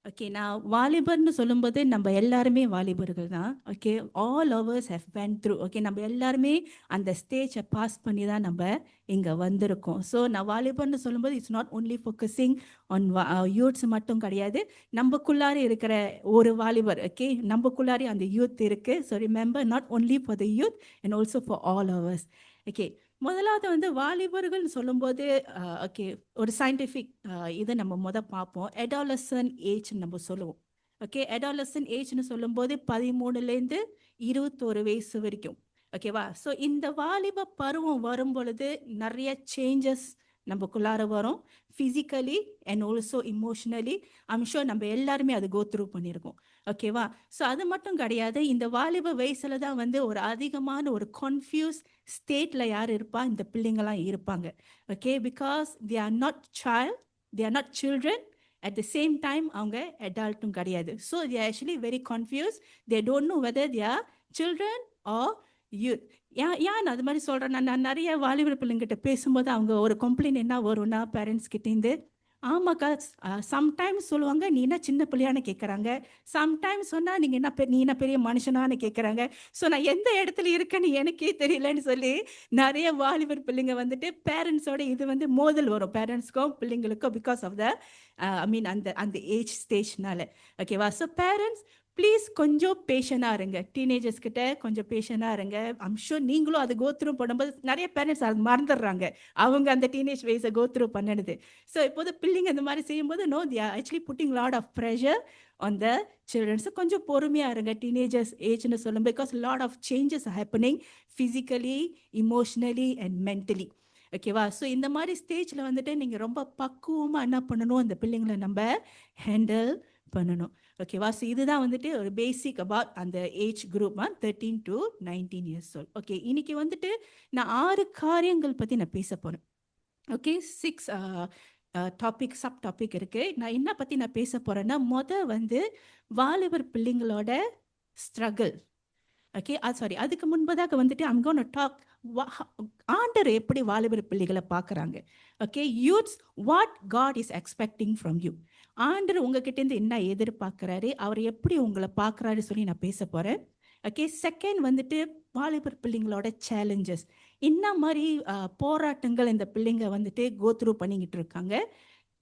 Okay, நான் வாலிபர்னு சொல்லும்போது நம்ம எல்லாருமே வாலிபர்கள் தான். Okay, all overs have vent through. Okay, நம்ம எல்லாருமே அந்த ஸ்டேஜை பாஸ் பண்ணி தான் நம்ம இங்கே வந்திருக்கோம். ஸோ நான் வாலிபர்னு சொல்லும்போது it's not only focusing on youths மட்டும் கிடையாது. நம்மக்குள்ளாரே இருக்கிற ஒரு வாலிபர். ஓகே, நம்மக்குள்ளாரே அந்த யூத் இருக்குது. So remember, not only for the youth and also for all overs. Okay, முதலாவது வந்து வாலிபர்கள்னு சொல்லும்போது ஓகே, ஒரு சயின்டிஃபிக் இதை நம்ம பார்ப்போம். அடாலசன் ஏஜ் நம்ம சொல்லுவோம். ஓகே, அடாலசன் ஏஜ்னு சொல்லும்போது 13லேருந்து 21 வயசு வரைக்கும். ஓகேவா? ஸோ இந்த வாலிப பருவம் வரும் பொழுது நிறைய சேஞ்சஸ் நமக்குள்ளார வரும். Physically and also emotionally. I'm sure நம்ம எல்லாருமே அது கோ த்ரூ பண்ணியிருக்கோம். ஓகேவா? ஸோ அது மட்டும் கிடையாது, இந்த வாலிப வயசுல தான் வந்து ஒரு அதிகமான ஒரு கன்ஃபியூஸ் ஸ்டேட்ல யார் இருப்பா? இந்த பிள்ளைங்களாம் இருப்பாங்க. Okay, because they R not child, they are not children, at the same time அவங்க அடல்ட்டும் கிடையாது. So they are actually very confuse. They don't know whether they are children are youth. ஏன் நான் அது மாதிரி சொல்கிறேன்? நான் நிறைய வாலிபர் பிள்ளைங்கிட்ட பேசும்போது அவங்க ஒரு கம்ப்ளைண்ட் என்ன வரும்னா, பேரண்ட்ஸ் கிட்டேருந்து, ஆமாக்கா, சம்டைம்ஸ் சொல்லுவாங்க நீ என்ன சின்ன பிள்ளையான்னு கேட்குறாங்க, சம்டைம்ஸ் சொன்னால் நீங்கள் என்ன நீ என்ன பெரிய மனுஷனான்னு கேட்குறாங்க. ஸோ நான் எந்த இடத்துல இருக்கேன்னு எனக்கே தெரியலன்னு சொல்லி நிறைய வாலிபர் பிள்ளைங்க வந்துட்டு பேரண்ட்ஸோட இது வந்து மோதல் வரும், பேரண்ட்ஸ்க்கும் பிள்ளைங்களுக்கும், பிகாஸ் ஆஃப் த ஐ மீன் அந்த அந்த ஏஜ் ஸ்டேஜ்னால. ஓகேவா? ஸோ பேரண்ட்ஸ் ப்ளீஸ் கொஞ்சம் பேஷனாக இருங்க. டீனேஜர்ஸ் கிட்ட கொஞ்சம் பேஷனாக இருங்க. ஐம் ஷூர் நீங்களும் அது கோத்ரூ பண்ணும்போது நிறைய பேரண்ட்ஸ் அது மறந்துடுறாங்க, அவங்க அந்த டீனேஜ் வயசை கோத்ரூ பண்ணிடுது. ஸோ இப்போது பிள்ளைங்க இந்த மாதிரி செய்யும்போது no, they are actually putting lot of pressure on the childrens. கொஞ்சம் பொறுமையாக இருங்க டீனேஜர்ஸ் ஏஜ்னு சொல்லும், because lot of changes happening physically, emotionally and mentally. ஓகேவா? ஸோ இந்த மாதிரி ஸ்டேஜில் வந்துட்டு நீங்கள் ரொம்ப பக்குவமாக என்ன பண்ணணும், அந்த பிள்ளைங்களை நம்ம ஹேண்டில் பண்ணணும். ஓகேவா? ஸோ இதுதான் வந்துட்டு ஒரு பேசிக் அபவுட் அந்த age group 13 to 19 years old. Okay, இன்னைக்கு வந்துட்டு நான் 6 காரியங்கள் பற்றி நான் பேச போகிறேன். ஓகே, 6 டாபிக் சப் டாபிக் இருக்கு. நான் என்ன பற்றி நான் பேச போகிறேன்னா, வந்து வாலிபர் பிள்ளைங்களோட ஸ்ட்ரகிள். ஓகே, சாரி, அதுக்கு முன்பதாக வந்துட்டு ஐம் கோன் டாக் ஆண்டர் எப்படி வாலிபர் பிள்ளைகளை பார்க்குறாங்க. Okay, youths, what God is expecting from you. ஆண்டர் உங்ககிட்டேருந்து என்ன எதிர்பார்க்குறாரு, அவர் எப்படி உங்களை பார்க்குறாரு சொல்லி நான் பேச போகிறேன். ஓகே, செகண்ட் வந்துட்டு வாலிபர் பிள்ளைங்களோட சேலஞ்சஸ், என்ன மாதிரி போராட்டங்கள் இந்த பிள்ளைங்க வந்துட்டு கோத்ரூ பண்ணிக்கிட்டு இருக்காங்க.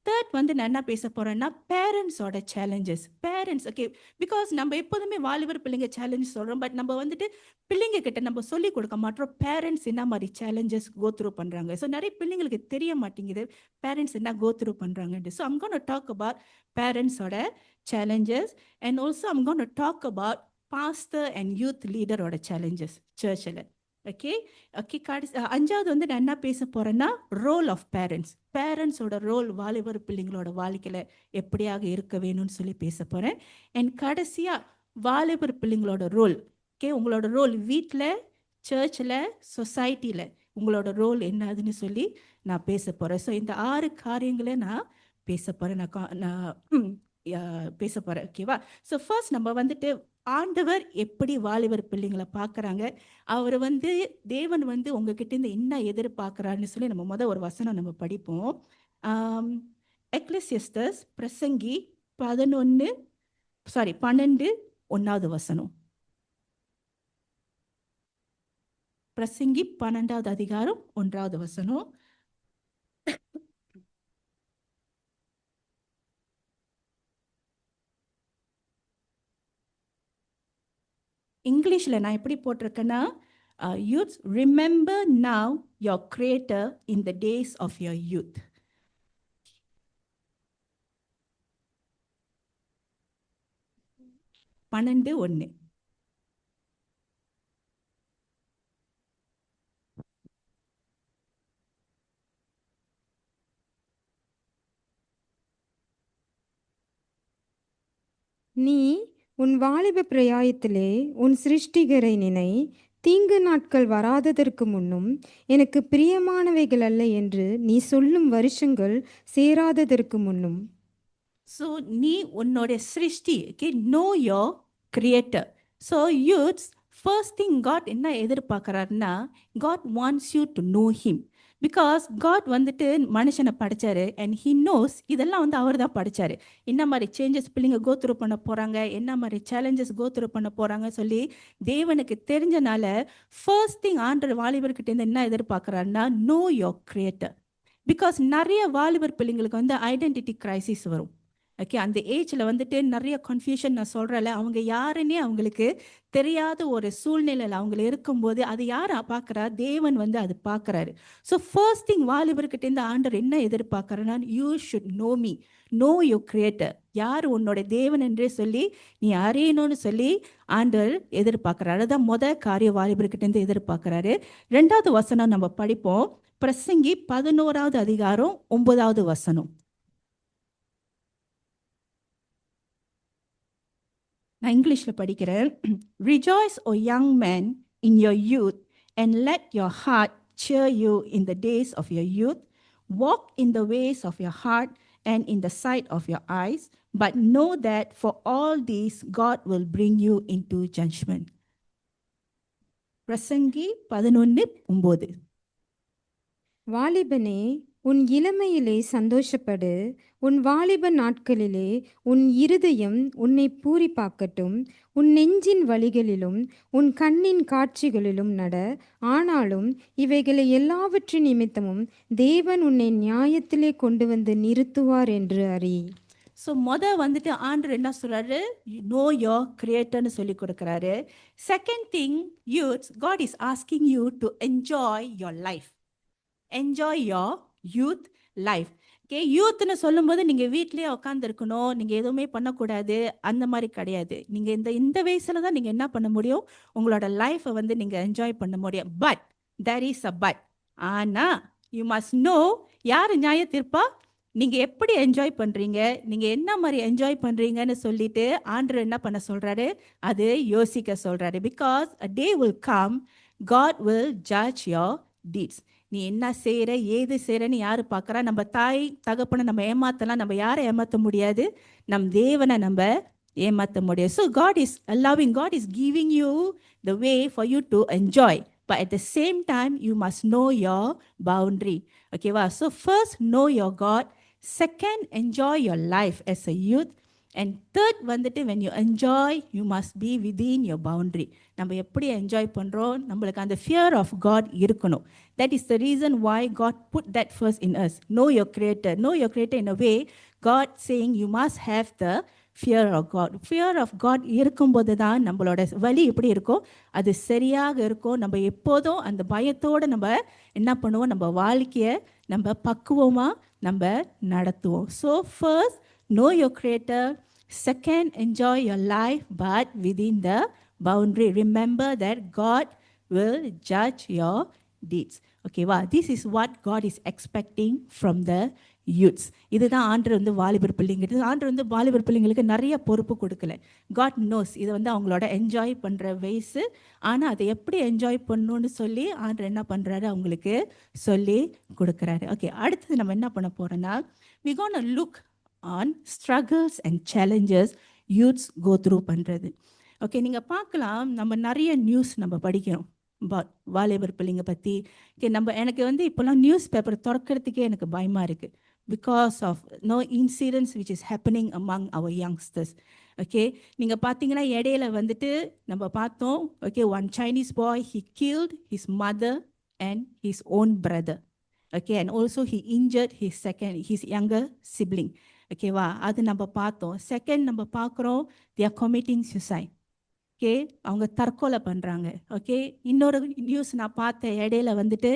தேர்ட் வந்து நான் என்ன பேச போகிறேன்னா, பேரண்ட்ஸோட சேலஞ்சஸ். பேரண்ட்ஸ், ஓகே, பிகாஸ் நம்ம எப்போதுமே வாலிபர் பிள்ளைங்க சேலஞ்ச் சொல்கிறோம், பட் நம்ம வந்துட்டு பிள்ளைங்க கிட்ட நம்ம சொல்லிக் கொடுக்க மாட்டோம் பேரண்ட்ஸ் என்ன மாதிரி சேலஞ்சஸ் கோத்ரூ பண்ணுறாங்க. ஸோ நிறைய பிள்ளைங்களுக்கு தெரிய மாட்டேங்குது பேரண்ட்ஸ் என்ன கோத்ரூ பண்ணுறாங்கன்ட்டு. So I'm gonna talk about பேரண்ட்ஸோட challenges and also I'm gonna talk about pastor and youth லீடரோட சேலஞ்சஸ் சர்ச்சில். ஓகே ஓகே, அஞ்சாவது வந்து நான் என்ன பேச போகிறேன்னா, ரோல் ஆஃப் பேரண்ட்ஸ். பேரண்ட்ஸோட ரோல் வாலிபர் பிள்ளைங்களோட வாழ்க்கையில் எப்படியாக இருக்க வேணும்னு சொல்லி பேச போகிறேன். அண்ட் கடைசியாக வாலிபர் பிள்ளைங்களோட ரோல். ஓகே, உங்களோட ரோல் வீட்டில், சர்ச்சில், சொசைட்டியில் உங்களோட ரோல் என்னதுன்னு சொல்லி நான் பேச போகிறேன். ஸோ இந்த 6 காரியங்களை நான் பேச போகிறேன். நான் பேச போகிறேன். ஓகேவா? ஸோ ஃபர்ஸ்ட் நம்ம வந்துட்டு ஆண்டவர் எப்படி வாலிபர் பிள்ளைங்களை பார்க்குறாங்க, அவர் வந்து தேவன் வந்து உங்ககிட்டேருந்து என்ன எதிர்பார்க்குறாருன்னு சொல்லி நம்ம ஒரு வசனம் நம்ம படிப்போம். எக்லெசியஸ்டஸ் பிரசங்கி 12 1வது வசனம். பிரசங்கி 12வது அதிகாரம் 1வது வசனம். இங்கிலீஷில் நான் எப்படி போட்டிருக்கேன்னா, youths, remember now your creator in the days of your youth. பன்னெண்டு ஒன்று. நீ உன் வாலிப பிரயாயத்திலே உன் சிருஷ்டிகரை நினை, தீங்கு நாட்கள் வராததற்கு முன்னும் எனக்கு பிரியமானவைகள் அல்ல என்று நீ சொல்லும் வருஷங்கள் சேராததற்கு முன்னும். ஸோ நீ உன்னோட சிருஷ்டி, okay, know your creator. So youths, first thing God என்ன எதிர்பார்க்குறாருன்னா, God wants you to know him. Because God வந்துட்டு மனுஷனை படைச்சாரு அண்ட் ஹி நோஸ் இதெல்லாம் வந்து அவர் தான் படைச்சாரு. என்ன மாதிரி சேஞ்சஸ் பிள்ளைங்க கோத்ரூ பண்ண போகிறாங்க, என்ன மாதிரி சேலஞ்சஸ் கோத்ரூ பண்ண போகிறாங்க சொல்லி தேவனுக்கு தெரிஞ்சனால ஃபர்ஸ்ட் திங் ஆண்டவர் வாலிபர்கிட்டேருந்து என்ன எதிர்பார்க்குறாருன்னா, நோ யோர் கிரியேட்டர். பிகாஸ் நிறைய வாலிபர் பிள்ளைங்களுக்கு வந்து ஐடென்டிட்டி கிரைசிஸ் வரும். ஓகே, அந்த ஏஜில் வந்துட்டு நிறைய கன்ஃபியூஷன் நான் சொல்கிறேன்ல, அவங்க யாருன்னே அவங்களுக்கு தெரியாத ஒரு சூழ்நிலையில் அவங்க இருக்கும்போது அது யார் பார்க்குறா? தேவன் வந்து அது பார்க்குறாரு. ஸோ ஃபர்ஸ்ட் திங் வாலிபர்கிட்டேருந்து ஆண்டவர் என்ன எதிர்பார்க்குறேன்னா, you should know me, know you creator. யார் உன்னோட தேவன் என்றே சொல்லி நீ அறியணும்னு சொல்லி ஆண்டவர் எதிர்பார்க்குறாரு. அதுதான் காரியம் வாலிபர்கிட்டேருந்து எதிர்பார்க்குறாரு. 2வது வசனம் நம்ம படிப்போம். பிரசங்கி 11வது அதிகாரம் 9வது வசனம். நான் இங்கிலீஷில் படிக்கிறேன். Rejoice, O young man, in your youth, and let your heart cheer you in the days of your youth. Walk in the ways of your heart and in the sight of your eyes, but know that for all these God will bring you into judgment. பிரசங்கி 11:9. வாலிபனே, உன் இளமையிலே சந்தோஷப்படு, உன் வாலிப நாட்களிலே உன் இருதயம் உன்னை பூரிப்பாக்கட்டும். உன் நெஞ்சின் வழிகளிலும் உன் கண்ணின் காட்சிகளிலும் நட. ஆனாலும் இவைகளை எல்லாவற்றின் நிமித்தமும் தேவன் உன்னை நியாயத்திலே கொண்டு வந்து நிறுத்துவார் என்று அறி. ஸோ வந்துட்டு ஆண்டவர் என்ன சொல்கிறாரு? நோ யோர் கிரியேட்டர்னு சொல்லி கொடுக்குறாரு. Second thing, youths, God is asking you to enjoy your life. Enjoy your youth life. Okay, யூத்னு சொல்லும்போது நீங்கள் வீட்லேயே உட்காந்துருக்கணும், நீங்கள் எதுவுமே பண்ணக்கூடாது, அந்த மாதிரி கிடையாது. நீங்கள் இந்த வயசில் தான் நீங்கள் என்ன பண்ண முடியும்? உங்களோட லைஃப்பை வந்து நீங்கள் என்ஜாய் பண்ண முடியும். But there is a but. ஆனால் யூ மஸ்ட் நோ, யார் நியாய தீர்ப்பா? நீங்கள் எப்படி என்ஜாய் பண்ணுறீங்க, நீங்கள் என்ன மாதிரி என்ஜாய் பண்ணுறீங்கன்னு சொல்லிட்டு ஆண்டவர் என்ன பண்ண சொல்கிறாரு? அது யோசிக்க சொல்கிறாரு. Because a day will come, God will judge your deeds. நீ என்ன செய்கிற, ஏது செய்கிறன்னு யார் பார்க்குறா? நம்ம தாய் தகப்பனை நம்ம ஏமாற்றலாம், நம்ம யாரை ஏமாற்ற முடியாது? நம் தேவனை நம்ம ஏமாற்ற முடியாது. So God is allowing, God is giving you the way for you to enjoy, but at the same time you must know your boundary. Okay வா? So first know your God, second enjoy your life as a youth, and third வந்துட்டு when you enjoy you must be within your boundary. நம்ம எப்படி enjoy பண்ணுறோம், நம்மளுக்கு அந்த fear of God இருக்கணும். That is the reason why God put that first in us. Know your creator. Know your creator in a way, God saying you must have the fear of God. Fear of God இருக்கும்போது தான் நம்மளோட வழி எப்படி இருக்கும், அது சரியாக இருக்கும். நம்ம எப்போதும் அந்த பயத்தோடு நம்ம என்ன பண்ணுவோம், நம்ம வாழ்க்கையை நம்ம பக்குவமாக நம்ம நடத்துவோம். So first know your creator, second enjoy your life but within the boundary. Remember that God will judge your deeds. Okay வா? This is what God is expecting from the youths. இதுதான் ஆண்டவர் வந்து வாலிபர் பிள்ளைங்களுக்கு, ஆண்டவர் வந்து வாலிபர் பிள்ளைங்களுக்கு நிறைய பொறுப்பு கொடுக்கல. காட் நோஸ் இதை வந்து அவங்களோட என்ஜாய் பண்ணுற வயசு. ஆனால் அதை எப்படி என்ஜாய் பண்ணணும்னு சொல்லி ஆண்டவர் என்ன பண்ணுறாரு, அவங்களுக்கு சொல்லி கொடுக்குறாரு. ஓகே, அடுத்தது நம்ம என்ன பண்ண போகிறோன்னா, we gonna look on struggles and challenges youths go through பண்ணுறது. ஓகே, நீங்கள் பார்க்கலாம், நம்ம நிறைய நியூஸ் நம்ம படிக்கிறோம் வாலிபர் பிள்ளைங்க பற்றி. ஓகே, எனக்கு வந்து இப்போலாம் நியூஸ் பேப்பர் திறக்கிறதுக்கே எனக்கு பயமாக இருக்குது. Because of no incidents which is happening among our youngsters. Okay, நீங்கள் பார்த்தீங்கன்னா இடையில வந்துட்டு நம்ம பார்த்தோம். Okay, one Chinese boy, he killed his mother and his own brother. Okay, and also he injured his younger sibling. ஓகேவா? அது நம்ம பார்த்தோம். செகண்ட் நம்ம பார்க்குறோம், they are committing suicide. Okay, அவங்க தற்கொலை பண்ணுறாங்க. ஓகே, இன்னொரு நியூஸ் நான் பார்த்த இடையில வந்துட்டு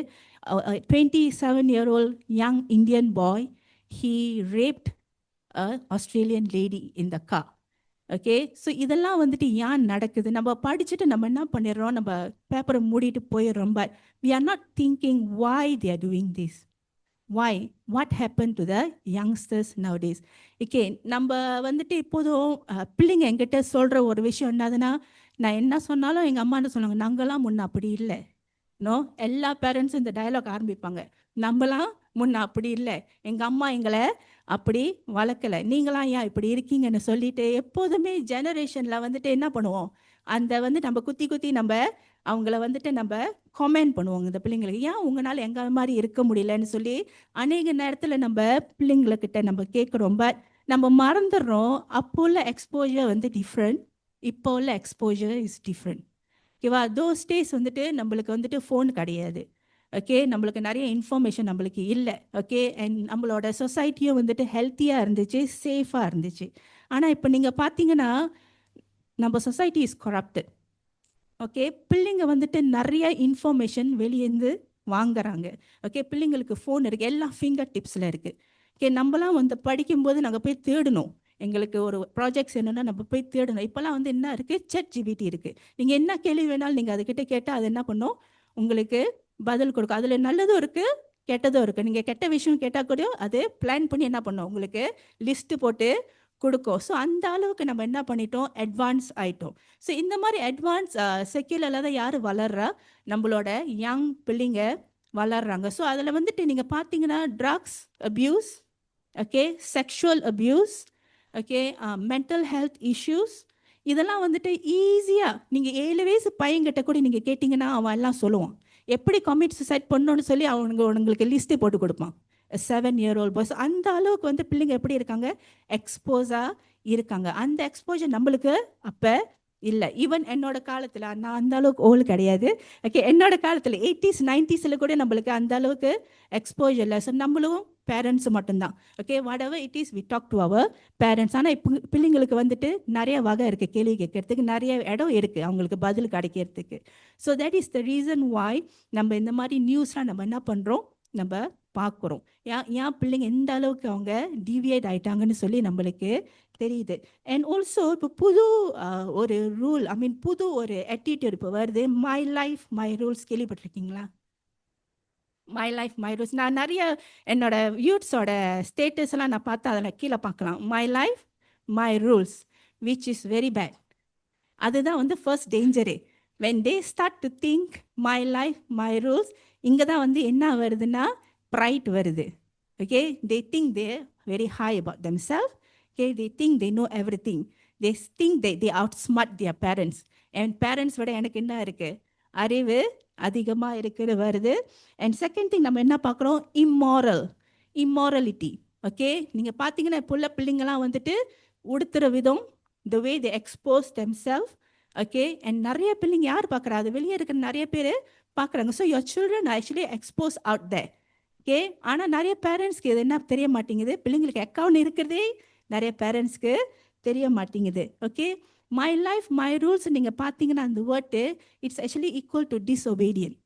27-year-old young Indian bye, he raped a Australian lady in the car. Okay, so இதெல்லாம் வந்துட்டு ஏன் நடக்குது? நம்ம படிச்சுட்டு நம்ம என்ன பண்ணிடுறோம், நம்ம பேப்பரை மூடிட்டு போயிடுறோம். But we are not thinking why they are doing this. Why? What happened to the youngsters nowadays? Okay, நம்ம வந்துட்டு இப்போதும் பிள்ளைங்க என்கிட்ட சொல்கிற ஒரு விஷயம் என்னதுன்னா, நான் என்ன சொன்னாலும் எங்கள் அம்மா என்ன சொன்னாங்க, நாங்களாம் முன்ன அப்படி இல்லை. நோ, எல்லா பேரண்ட்ஸும் இந்த டயலாக் ஆரம்பிப்பாங்க, நம்மளாம் முன்ன அப்படி இல்லை, எங்கள் அம்மா எங்களை அப்படி வளர்க்கலை, நீங்களாம் ஏன் இப்படி இருக்கீங்கன்னு சொல்லிட்டு எப்போதுமே ஜெனரேஷனில் வந்துட்டு என்ன பண்ணுவோம், அந்த வந்து நம்ம குத்தி நம்ம அவங்கள வந்துட்டு நம்ம கமெண்ட் பண்ணுவோங்க இந்த பிள்ளைங்களுக்கு. ஏன் உங்களால் எங்கள் மாதிரி இருக்க முடியலன்னு சொல்லி அநேக நேரத்தில் நம்ம பிள்ளைங்கக்கிட்ட நம்ம கேட்குறோம். பட் நம்ம மறந்துடுறோம். அப்போ உள்ள எக்ஸ்போஜர் வந்து டிஃப்ரெண்ட், இப்போ உள்ள எக்ஸ்போஜர் இஸ் டிஃப்ரெண்ட். ஓகேவா? தோஸ் டேஸ் வந்துட்டு நம்மளுக்கு வந்துட்டு ஃபோன் கிடையாது. ஓகே, நம்மளுக்கு நிறைய இன்ஃபர்மேஷன் நம்மளுக்கு இல்லை. ஓகே, அண்ட் நம்மளோட சொசைட்டியும் வந்துட்டு ஹெல்த்தியாக இருந்துச்சு, சேஃபாக இருந்துச்சு. ஆனால் இப்போ நீங்கள் பார்த்தீங்கன்னா நம்ம சொசைட்டி இஸ் கரப்டட். ஓகே, பிள்ளைங்க வந்துட்டு நிறைய இன்ஃபர்மேஷன் வெளியேந்து வாங்குறாங்க. ஓகே, பிள்ளைங்களுக்கு ஃபோன் இருக்குது, எல்லாம் ஃபிங்கர் டிப்ஸில் இருக்குது. ஓகே, நம்மலாம் வந்து படிக்கும்போது நாங்கள் போய் தேடணும். எங்களுக்கு ஒரு ப்ராஜெக்ட்ஸ் என்னென்னா நம்ம போய் தேடணும். இப்போலாம் வந்து என்ன இருக்குது, ChatGPT இருக்குது. நீங்கள் என்ன கேள்வி வேணாலும் நீங்கள் அதுக்கிட்ட கேட்டால் அது என்ன பண்ணும், உங்களுக்கு பதில் கொடுக்கும். அதில் நல்லதும் இருக்குது, கெட்டதும் இருக்குது. நீங்கள் கெட்ட விஷயம் கேட்டால் கூட அது பிளான் பண்ணி என்ன பண்ணும், உங்களுக்கு லிஸ்ட்டு போட்டு கொடுக்கும். ஸோ அந்த அளவுக்கு நம்ம என்ன பண்ணிட்டோம், அட்வான்ஸ் ஆகிட்டோம். ஸோ இந்த மாதிரி அட்வான்ஸ் செக்யூலரில் தான் யார் வளர்றா, நம்மளோட யங் பிள்ளைங்க வளர்றாங்க. ஸோ அதில் வந்துட்டு நீங்கள் பார்த்தீங்கன்னா drugs abuse, okay, sexual abuse, okay, mental health issues, இதெல்லாம் வந்துட்டு ஈஸியாக நீங்கள் 7 வயசு பையன்கிட்ட கூட நீங்கள் கேட்டிங்கன்னா அவன் எல்லாம் சொல்லுவான். எப்படி கமிட் சூசைட் பண்ணணும்னு சொல்லி உங்களுக்கு லிஸ்ட்டே போட்டு கொடுப்பான். 7-year-old boys. அந்த அளவுக்கு வந்து பிள்ளைங்க எப்படி இருக்காங்க, எக்ஸ்போஸாக இருக்காங்க. அந்த எக்ஸ்போஜர் நம்மளுக்கு அப்போ இல்லை. ஈவன் என்னோட காலத்தில், நான் அந்த அளவுக்கு ஓல்டு கிடையாது. ஓகே, என்னோட காலத்தில் 80s 90s கூட நம்மளுக்கு அந்த அளவுக்கு எக்ஸ்போஜர் இல்லை. ஸோ நம்மளும் பேரண்ட்ஸ் மட்டும்தான். Okay, whatever it is we talk to our parents. ஆனால் இப்போ பிள்ளைங்களுக்கு வந்துட்டு நிறைய வகை இருக்குது, கேள்வி கேட்கறதுக்கு நிறைய இடம் இருக்குது அவங்களுக்கு பதில் கிடைக்கிறதுக்கு. So that is the reason why நம்ம இந்த மாதிரி நியூஸ்லாம் நம்ம என்ன பண்ணுறோம், நம்ம பார்க்குறோம். ஏன் பிள்ளைங்க எந்த அளவுக்கு அவங்க டிவியேட் ஆகிட்டாங்கன்னு சொல்லி நம்மளுக்கு தெரியுது. அண்ட் ஆல்சோ இப்போ புது ஒரு ரூல், புது ஒரு ஆட்டிடியூட் இப்போ வருது. மை லைஃப் மை ரூல்ஸ் கேள்விப்பட்டிருக்கீங்களா? My life my rules. நான் நிறைய என்னோட யூத்ஸோட ஸ்டேட்டஸ் எல்லாம் நான் பார்த்தா அதில் கீழே பார்க்கலாம், my life my rules, which is very bad. அதுதான் வந்து ஃபர்ஸ்ட் டேஞ்சரே. When they start to think my life my rules, இங்கே தான் வந்து என்ன வருதுன்னா ப்ரைட் வருது. Okay, they think they very high about themself. Okay, they think they know everything. They think they outsmart their parents. என் parents விட எனக்கு என்ன இருக்குது, அறிவு அதிகமாக இருக்குது வருது. அண்ட் செகண்ட் திங் நம்ம என்ன பார்க்குறோம், இம்மாரலிட்டி. ஓகே, நீங்கள் பார்த்தீங்கன்னா இப்போ உள்ள பிள்ளைங்களாம் வந்துட்டு உடுத்துகிற விதம், த வே தே எக்ஸ்போஸ் தெம்செல்ஃப். ஓகே, அண்ட் நிறைய பிள்ளைங்க யார் பார்க்குறா, அது வெளியே இருக்கிற நிறைய பேர் பார்க்குறாங்க. So your children actually expose out there. Okay, ஆனால் நிறைய பேரண்ட்ஸ்க்கு இது என்ன தெரிய மாட்டேங்குது, பிள்ளைங்களுக்கு அக்கௌண்ட் இருக்கிறதே நிறைய பேரண்ட்ஸ்க்கு தெரிய மாட்டேங்குது. Okay, my life my rules நீங்கள் பார்த்தீங்கன்னா அந்த word it's actually equal to disobedient.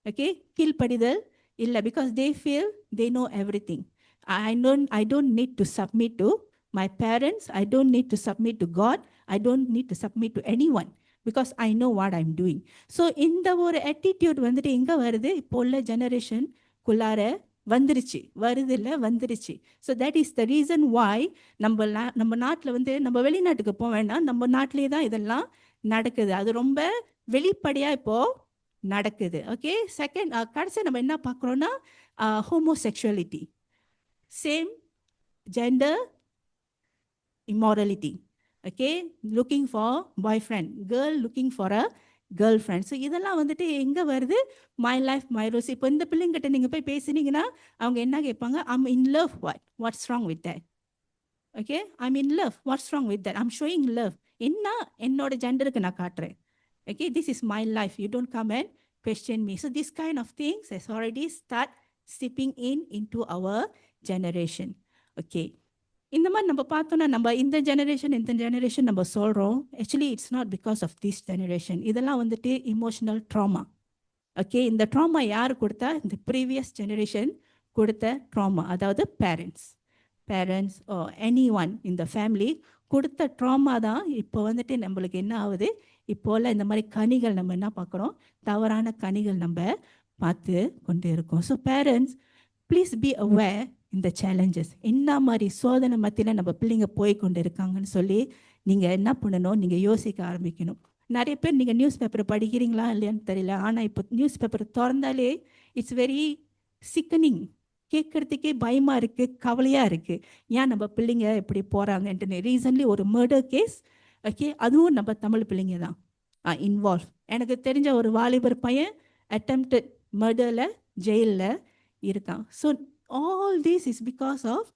Okay, கீழ்ப்படிதல் இல்லை. Because they feel they know every thing. I don't need to submit to my parents. I don't need to submit to God. I don't need to submit to anyone because I know what I'm doing. So இந்த ஒரு attitude வந்துட்டு எங்கே வருது, இப்போ உள்ள generation குள்ளார வந்துருச்சு, வருது இல்லை வந்துருச்சு. So that is the reason why நம்ம நாட்டில் வந்து நம்ம வெளிநாட்டுக்கு போக வேண்டாம், நம்ம நாட்டிலே தான் இதெல்லாம் நடக்குது. அது ரொம்ப வெளிப்படையாக இப்போது நடக்குது. ஓகே, செகண்ட் கடைசி நம்ம என்ன பார்க்குறோன்னா homosexuality, same gender immorality. Okay, looking for boyfriend, girl looking for a girlfriend. So இதெல்லாம் வந்துட்டு எங்கே வருது, மை லைஃப் மை ரூல்ஸ். இப்போ இந்த பிள்ளைங்கிட்ட நீங்கள் போய் பேசுனீங்கன்னா அவங்க என்ன கேட்பாங்க, I'm in love, what's wrong with that. Okay, I'm in love, what's wrong with that, I'm showing love. என்ன என்னோட ஜெண்டருக்கு நான் காட்டுறேன். Okay, this is my life, you don't come and question me. So this kind of things has already start seeping into our generation. Okay, இந்த மாதிரி நம்ம பார்த்தோன்னா நம்ம இந்த ஜெனரேஷன் நம்ம சொல்கிறோம். Actually it's not because of this generation. இதெல்லாம் வந்துட்டு இமோஷனல் ட்ராமா. ஓகே, இந்த ட்ராமா யார் கொடுத்தா, இந்த ப்ரீவியஸ் ஜெனரேஷன் கொடுத்த ட்ராமா. அதாவது பேரண்ட்ஸ் ஓ எனி ஒன் இந்த ஃபேமிலி கொடுத்த ட்ராமா தான் இப்போ வந்துட்டு நம்மளுக்கு என்ன ஆகுது, இப்போல இந்த மாதிரி கனிகள் நம்ம என்ன பார்க்குறோம், தவறான கனிகள் நம்ம பார்த்து கொண்டு இருக்கோம். So parents please be aware இந்த சேலஞ்சஸ், என்ன மாதிரி சோதனை மத்தியில் நம்ம பிள்ளைங்க போய் கொண்டு இருக்காங்கன்னு சொல்லி நீங்கள் என்ன பண்ணணும், நீங்கள் யோசிக்க ஆரம்பிக்கணும். நிறைய பேர் நீங்கள் நியூஸ் பேப்பரை படிக்கிறீங்களா இல்லையான்னு தெரியல, ஆனால் இப்போ நியூஸ் பேப்பரை திறந்தாலே இட்ஸ் வெரி சிக்கனிங், கேட்குறதுக்கே பயமாக இருக்குது, கவலையாக இருக்குது. ஏன் நம்ம பிள்ளைங்க இப்படி போகிறாங்கன்ட்டு. ரீசன்ட்லி ஒரு மர்டர் கேஸ், ஓகே, அதுவும் நம்ம தமிழ் பிள்ளைங்க தான் இன்வால்வ். எனக்கு தெரிஞ்ச ஒரு வாலிபர் பையன் அட்டெம்ப்டட் மர்டரில் ஜெயிலில் இருக்கான். So all this is because of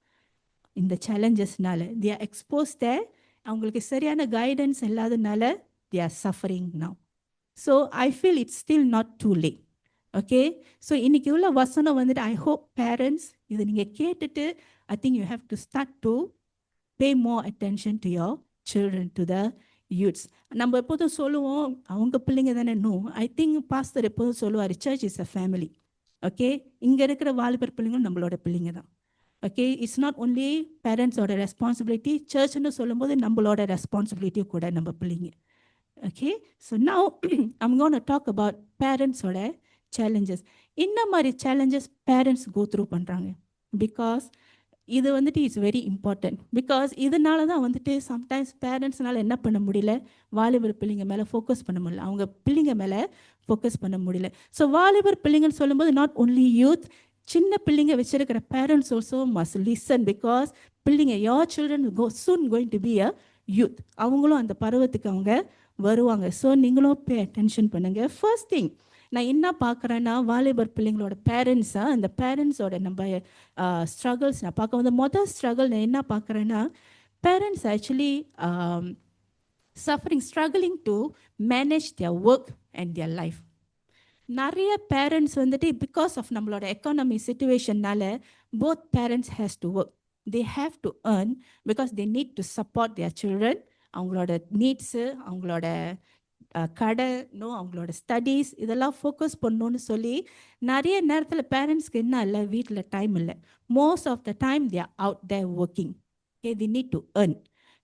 இந்த சேலஞ்சஸ்னால they are exposed there. அவங்களுக்கு சரியான கைடன்ஸ் இல்லாதனால they are suffering now. So I feel it's still not too late. Okay, so இன்னைக்கு உள்ள வசனம் வந்துட்டு ஐ ஹோப் பேரண்ட்ஸ் இதை நீங்கள் கேட்டுட்டு I think you have to start to pay more attention to your children, to the youths. நம்ம எப்போதும் சொல்லுவோம் அவங்க பிள்ளைங்க தானே. நோ, ஐ திங்க் பாஸ்டர் எப்போதும் சொல்லுவார் church is a family. Okay, இங்கே இருக்கிற வாலிபர் பிள்ளைங்களும் நம்மளோட பிள்ளைங்க தான். ஓகே, இட்ஸ் நாட் ஒன்லி பேரண்ட்ஸோட ரெஸ்பான்சிபிலிட்டி, சர்ச்னு சொல்லும்போது நம்மளோட ரெஸ்பான்சிபிலிட்டியும் கூட நம்ம பிள்ளைங்க. Okay, so now I'm gonna talk about பேரண்ட்ஸோட சேலஞ்சஸ். என்ன மாதிரி சேலஞ்சஸ் பேரண்ட்ஸ் கோ த்ரூ பண்ணுறாங்க? பிகாஸ் இது வந்துட்டு இட்ஸ் வெரி இம்பார்ட்டன்ட். பிகாஸ் இதனால தான் வந்துட்டு சம்டைம்ஸ் பேரண்ட்ஸ்னால என்ன பண்ண முடியல, வாலிபர் பிள்ளைங்க மேலே ஃபோக்கஸ் பண்ண முடியல, அவங்க பிள்ளைங்க மேலே ஃபோக்கஸ் பண்ண முடியல. ஸோ வாலிபர் பிள்ளைங்கன்னு சொல்லும்போது நாட் ஒன்லி யூத், சின்ன பிள்ளைங்க வச்சிருக்கிற parents also must listen. Because பிள்ளைங்க your children soon going to be a youth, அவங்களும் அந்த பருவத்துக்கு அவங்க வருவாங்க. ஸோ நீங்களும் பே அட்டென்ஷன் பண்ணுங்கள். ஃபர்ஸ்ட் திங் நான் என்ன பார்க்குறேன்னா, வாலிபர் பிள்ளைங்களோட பேரண்ட்ஸாக அந்த பேரண்ட்ஸோட நம்ம ஸ்ட்ரகிள்ஸ் நான் பார்க்க வந்து மொதல் ஸ்ட்ரகிள் நான் என்ன பார்க்குறேன்னா, parents actually struggling to manage their work and their life. நிறைய பேரண்ட்ஸ் வந்துட்டு பிகாஸ் ஆஃப் நம்மளோட எக்கானமி சிச்சுவேஷன்னால both parents has to work, they have to earn because they need to support their children. அவங்களோட needs, அவங்களோட கடை, அவங்களோட studies இதெல்லாம் focus பண்ணணுன்னு சொல்லி நிறைய நேரத்தில் பேரண்ட்ஸ்க்கு என்ன இல்லை, வீட்டில் டைம் இல்லை. Most of the time they are out there working. Okay, they need to earn.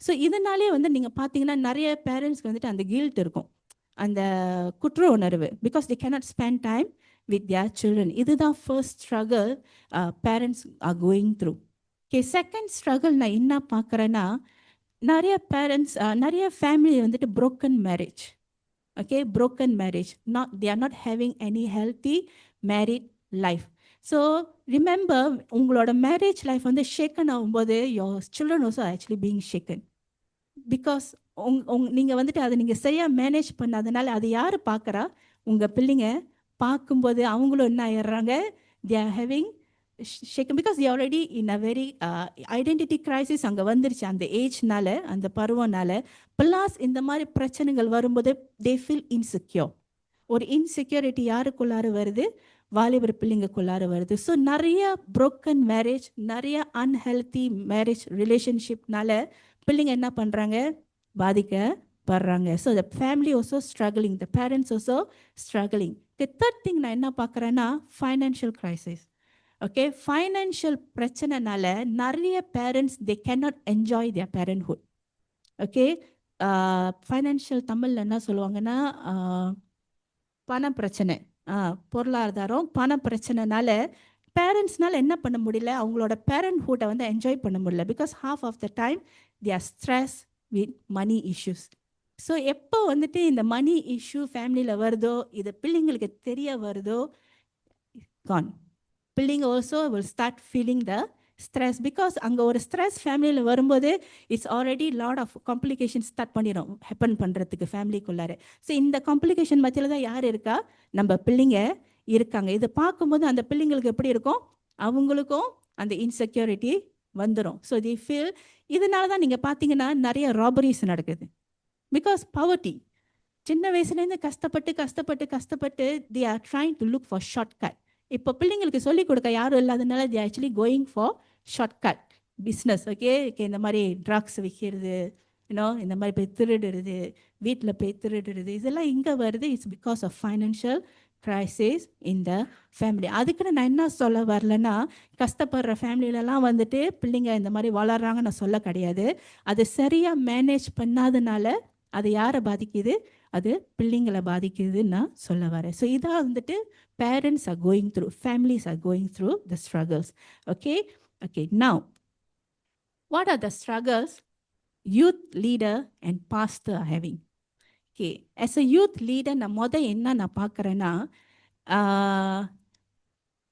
So இதனாலே வந்து நீங்கள் பார்த்தீங்கன்னா நிறைய பேரண்ட்ஸ்க்கு வந்துட்டு அந்த கில்ட் இருக்கும், அந்த குற்ற உணர்வு, because they cannot spend time with their children. இதுதான் first struggle parents are going through. Okay, second struggle நான் என்ன பார்க்குறேன்னா, நிறைய பேரண்ட்ஸ் நிறைய ஃபேமிலி வந்துட்டு broken marriage. Okay, broken marriage, they are not having any healthy married life. So remember, உங்களோட marriage life வந்து shake hand ஆகும்போது your children also actually being shaken. Because நீங்கள் வந்துட்டு அதை நீங்கள் சரியாக மேனேஜ் பண்ணாதனால அது யார் பார்க்குறா, உங்கள் பிள்ளைங்க பார்க்கும்போது அவங்களும் என்ன ஆயிடுறாங்க, they are having shaken because they already in a very identity crisis அங்கே வந்துருச்சு அந்த ஏஜ்னால, அந்த பருவனால. ப்ளஸ் இந்த மாதிரி பிரச்சனைகள் வரும்போது they feel insecure. ஒரு இன்செக்யூரிட்டி யாருக்குள்ளார வருது, வாலிபர் பிள்ளைங்களுக்குள்ளார வருது. ஸோ நிறைய broken மேரேஜ், நிறைய அன்ஹெல்த்தி மேரேஜ் ரிலேஷன்ஷிப்னால பிள்ளைங்க என்ன பண்ணுறாங்க, பாதிக்கப்படுறாங்க. So the family also struggling, the parents also struggling. The third thing நான் என்ன பார்க்குறேன்னா, ஃபைனான்ஷியல் கிரைசிஸ். ஓகே, ஃபைனான்ஷியல் பிரச்சனைனால நிறைய parents they cannot enjoy their parenthood. Okay, financial தமிழில் என்ன சொல்லுவாங்கன்னா, பண பிரச்சனை, பொருளாதாரம் பண பிரச்சனைனால பேரண்ட்ஸ்னால என்ன பண்ண முடியல, அவங்களோட பேரண்ட்ஹுட்டை வந்து என்ஜாய் பண்ண முடியல. Because half of the time they are stress with money issues. So எப்போ வந்துட்டு இந்த மணி இஷ்யூ ஃபேமிலியில் வருதோ, இது பிள்ளைங்களுக்கு தெரிய வருதோ, கான் பிள்ளைங்க also will start feeling the stress. Because அங்கே ஒரு ஸ்ட்ரெஸ் ஃபேமிலியில் வரும்போது it's already lot of complication start பண்ணிடும் ஹேப்பன் பண்ணுறதுக்கு ஃபேமிலிக்குள்ளார. ஸோ இந்த காம்ப்ளிகேஷன் மத்தியில் தான் யார் இருக்கா, நம்ம பிள்ளைங்க இருக்காங்க. இதை பார்க்கும்போது அந்த பிள்ளைங்களுக்கு எப்படி இருக்கும், அவங்களுக்கும் அந்த இன்செக்யூரிட்டி வந்துடும். So the feel. இதனால தான் நீங்கள் பார்த்தீங்கன்னா நிறைய ராபரிஸ் நடக்குது. பிகாஸ் பவர்ட்டி, சின்ன வயசுலேருந்து கஷ்டப்பட்டு they are trying to look for short cut. இப்போ பிள்ளைங்களுக்கு சொல்லிக் கொடுக்க யாரும் இல்லாதனால they actually going for short cut business. Okay, இந்த மாதிரி ட்ரக்ஸ் விற்கிறது, இந்த மாதிரி போய் திருடுறது, வீட்டில் போய் திருடுறது, இதெல்லாம் இங்கே வருது. It's because of financial crisis in the family. அதுக்குன்னு நான் என்ன சொல்ல வரலன்னா, கஷ்டப்படுற ஃபேமிலியிலலாம் வந்துட்டு பிள்ளைங்க இந்த மாதிரி வளர்றாங்கன்னு நான் சொல்ல கிடையாது. அது சரியாக மேனேஜ் பண்ணாதனால அது யாரை பாதிக்குது, அது பிள்ளைங்களை பாதிக்குதுன்னு நான் சொல்ல வரேன். ஸோ இதாக வந்துட்டு parents are going through, families are going through the struggles. Okay, now what are the struggles youth leader and pastor are having? Okay, as a youth leader நான் என்ன நான் பார்க்குறேன்னா,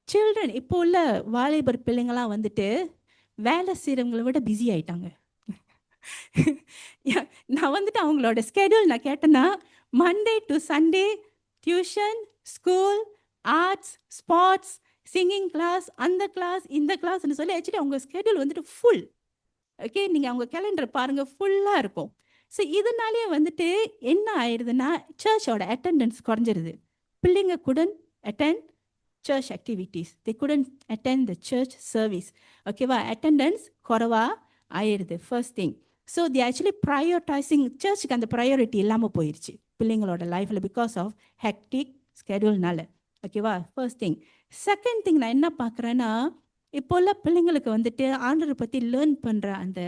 சில்ட்ரன் இப்போ உள்ள வாலிபர் பிள்ளைங்களாம் வந்துட்டு வேலை செய்கிறவங்களை விட பிஸி ஆயிட்டாங்க. நான் வந்துட்டு அவங்களோட ஸ்கெடியூல் நான் கேட்டேன்னா, Monday to Sunday tuition, school, arts, sports, singing class, அந்த கிளாஸ், இந்த கிளாஸ்னு சொல்லி ஆக்சுவலி அவங்க ஸ்கெடியூல் வந்துட்டு ஃபுல். ஓகே, நீங்கள் அவங்க கேலண்டர் பாருங்கள், ஃபுல்லாக இருக்கும். ஸோ இதனாலேயே வந்துட்டு என்ன ஆயிடுதுன்னா சர்ச்சோட அட்டெண்டன்ஸ் குறைஞ்சிருது. பிள்ளைங்க couldn't attend church activities, they couldn't attend the church service. ஓகேவா, அட்டெண்டன்ஸ் குறைவா ஆயிடுது first thing. So they actually prioritising, சர்ச்சுக்கு அந்த ப்ரையாரிட்டி இல்லாமல் போயிடுச்சு பிள்ளைங்களோட லைஃப்பில் பிகாஸ் ஆஃப் ஹெக்டிக் ஸ்கெடியூல்னால. ஓகேவா, ஃபர்ஸ்ட் திங். செகண்ட் திங் நான் என்ன பார்க்குறேன்னா, இப்போல்லாம் பிள்ளைங்களுக்கு வந்துட்டு ஆண்டரை பற்றி லேர்ன் பண்ணுற அந்த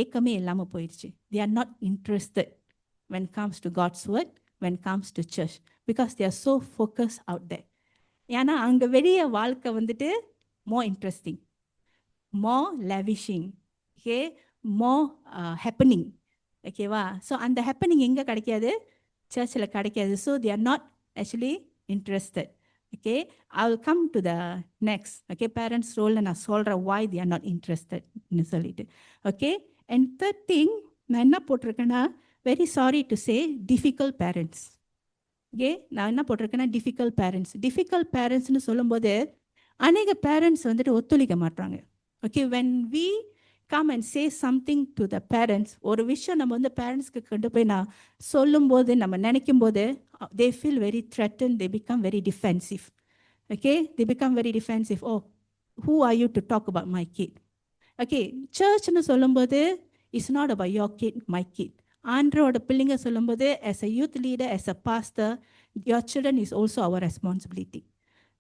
ஏக்கமே இல்லாமல் போயிடுச்சு. they are not interested when comes to God's word, when comes to church, because they are so focused out there. ஏன்னா அங்கே வெளியே வாழ்க்கை வந்துட்டு more interesting, more lavishing, okay, more happening. ஓகேவா, ஸோ அந்த ஹேப்பனிங் எங்கே கிடைக்காது? சர்ச்சில் கிடைக்காது. So they are not actually interested. Okay, I will come to the next. Okay, parents role நான் சொல்கிறேன் why they are not interested ன்னு சொல்லிட்டு. Okay, and third thing நான் என்ன போட்டிருக்கேன்னா, very sorry to say, difficult parents. Okay, நான் என்ன போட்டிருக்கேன்னா difficult parents. difficult parentsனு சொல்லும்போது அநேக பேரண்ட்ஸ் வந்துட்டு ஒத்துழைக்க மாட்டாங்க. Okay, when we come and say something to the parents, ஒரு விஷயம் நம்ம வந்து பேரண்ட்ஸ்க்கு கொண்டு போய் நான் சொல்லும்போது நம்ம நினைக்கும் போது they feel very threatened, they become very defensive. Okay, they become very defensive. Oh, who are you to talk about my kid? Okay, சர்ச்னு சொல்லும்போது it's not about your kid, my kid. ஆண்டரோட பிள்ளைங்க சொல்லும்போது as a youth leader, as a pastor, your children is also our responsibility.